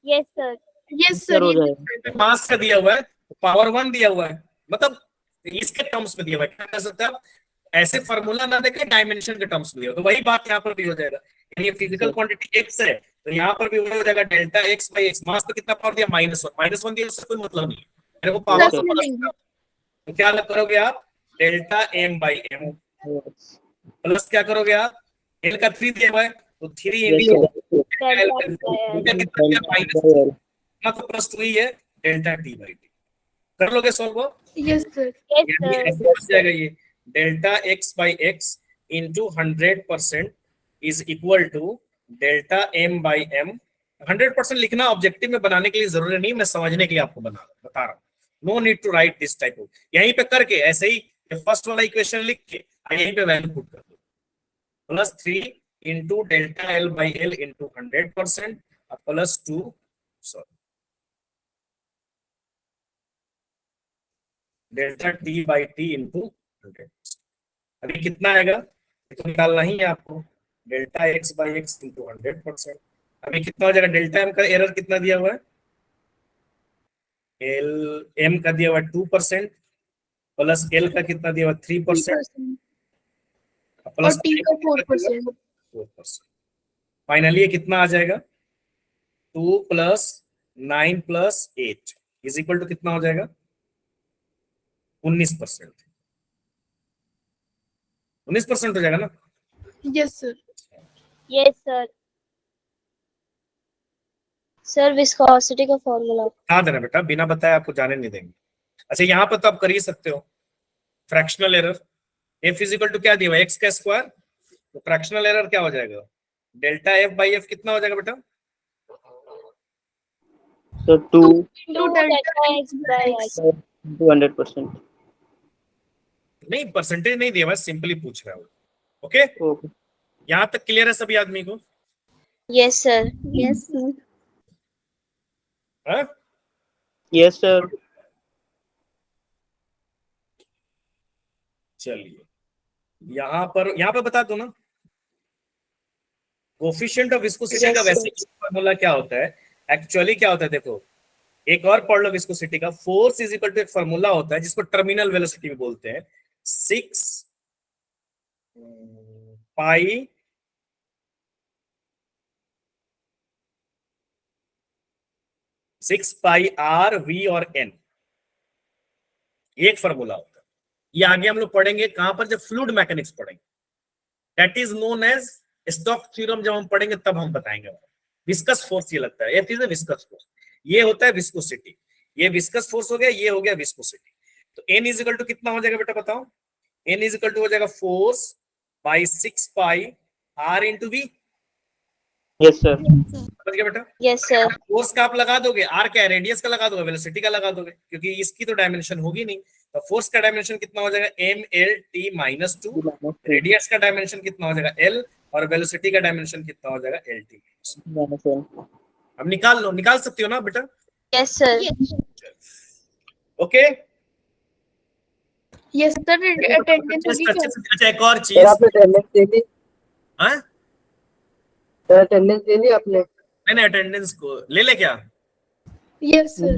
Yes sir. यस सर हो सर। जाएगा। मास का दिया हुआ है, पावर 1 दिया हुआ है, मतलब इसके टर्म्स में दिया हुआ है, क्या कर सकते हैं आप, ऐसे फार्मूला ना देखे डायमेंशन के टर्म्स में दिया, तो वही बात यहाँ पर भी हो जाएगा। यानी फिजिकल क्वांटिटी x है तो यहाँ पर भी हो जाएगा डेल्टा x बाई एक्स। मास को कितना पावर दिया -1 दिया, उससे कोई मतलब नहीं है, मेरे को पावर Plus में लेंगे। तो क्या करोगे आप delta m by m, plus क्या करोगे आप l का 3 दिया हुआ है तो 3 इंटू तो प्लस 2 ही है डेल्टा t बाई t। कर लोगे सॉल्व? Yes sir. यस यानी सर। ऐसे बच जाएगा ये delta x by x into 100% is equal to delta m by m। 100% लिखना ऑब्जेक्टिव में बनाने के लिए जरूरी नहीं, मैं समझने के लिए आपको बता रहा हूँ। No need to write this type of, यहीं पे करके ऐसे ही फर्स्ट वाला इक्वेशन लिख के यहीं पे वैल्यू पुट कर दो, plus 3 into delta L by L into 100% plus 2 delta T by T into 100। अभी कितना आएगा तो निकालना ही है आपको, delta x by x into 100%। अभी कितना हो जाएगा, डेल्टा एम का एरर कितना दिया हुआ है, एल एम का दिया हुआ है 2%, प्लस एल का कितना दिया हुआ है 3%, और प्लस टी का 4%। 4%। फाइनली ये कितना आ जाएगा 2 plus 9 plus 8 is equal to कितना हो जाएगा 19%। 19% हो जाएगा ना? Yes sir. Yes sir. Sir viscosity का फॉर्मूला। हाँ देना बेटा, बिना बताए आपको जाने नहीं देंगे। अच्छा यहाँ पर तो आप कर ही सकते हो fractional error, f is equal to क्या दिया हुआ एक्स का स्क्वायर, तो फ्रैक्शनल एरर क्या हो जाएगा डेल्टा एफ बाई एफ कितना हो जाएगा बेटा, तो 2 two delta x by x. 200%। नहीं परसेंटेज नहीं दिया हुआ, सिंपली पूछ रहा हूँ। Okay okay. यहाँ तक क्लियर है सभी आदमी को? Yes sir. Yes sir. हाँ यस सर। चलिए यहाँ पर बता दो ना, कोफिशिएंट ऑफ विस्कोसिटी का वैसे फॉर्मूला क्या होता है, एक्चुअली क्या होता है देखो, एक और पढ़ लो विस्कोसिटी का। फोर्स इज इक्वल टू एक फॉर्मूला होता है जिसको टर्मिनल वेलोसिटी भी बोलते हैं, 6 पाई आर वी और एन, एक फॉर्मूला होता है। ये आगे हम लोग पढ़ेंगे कहां पर, जब फ्लूइड मैकेनिक्स पढ़ेंगे, that is known as Stokes theorem. जब हम पढ़ेंगे तब हम बताएंगे। विस्कस फोर्स ये लगता है, F is a viscous force, ये होता है विस्कोसिटी। ये विस्कस फोर्स हो गया, ये हो गया विस्कोसिटी। तो एन इज इक्वल टू कितना हो जाएगा बेटा बताओ, एन इज इक्वल टू हो जाएगा force by 6 pi r into v. Yes sir. समझ गया बेटा? Yes sir. फोर्स का आप लगा दोगे, आर क्या है रेडियस का लगा दोगे, वेलोसिटी का लगा दोगे, क्योंकि इसकी तो डायमेंशन होगी नहीं। तो फोर्स का डायमेंशन कितना हो जाएगा M L T minus 2, radius का डायमेंशन कितना हो जाएगा एल, और वेलोसिटी का डायमेंशन कितना हो जाएगा एल टी। अब निकाल सकते हो ना बेटा? Yes sir. Okay yes sir. Attendance होगी क्या? अच्छा एक और चीज, आपने अटेंडेंस दे दी? हाँ अटेंडेंस दे दी आपने? मैंने अटेंडेंस को ले क्या? Yes sir.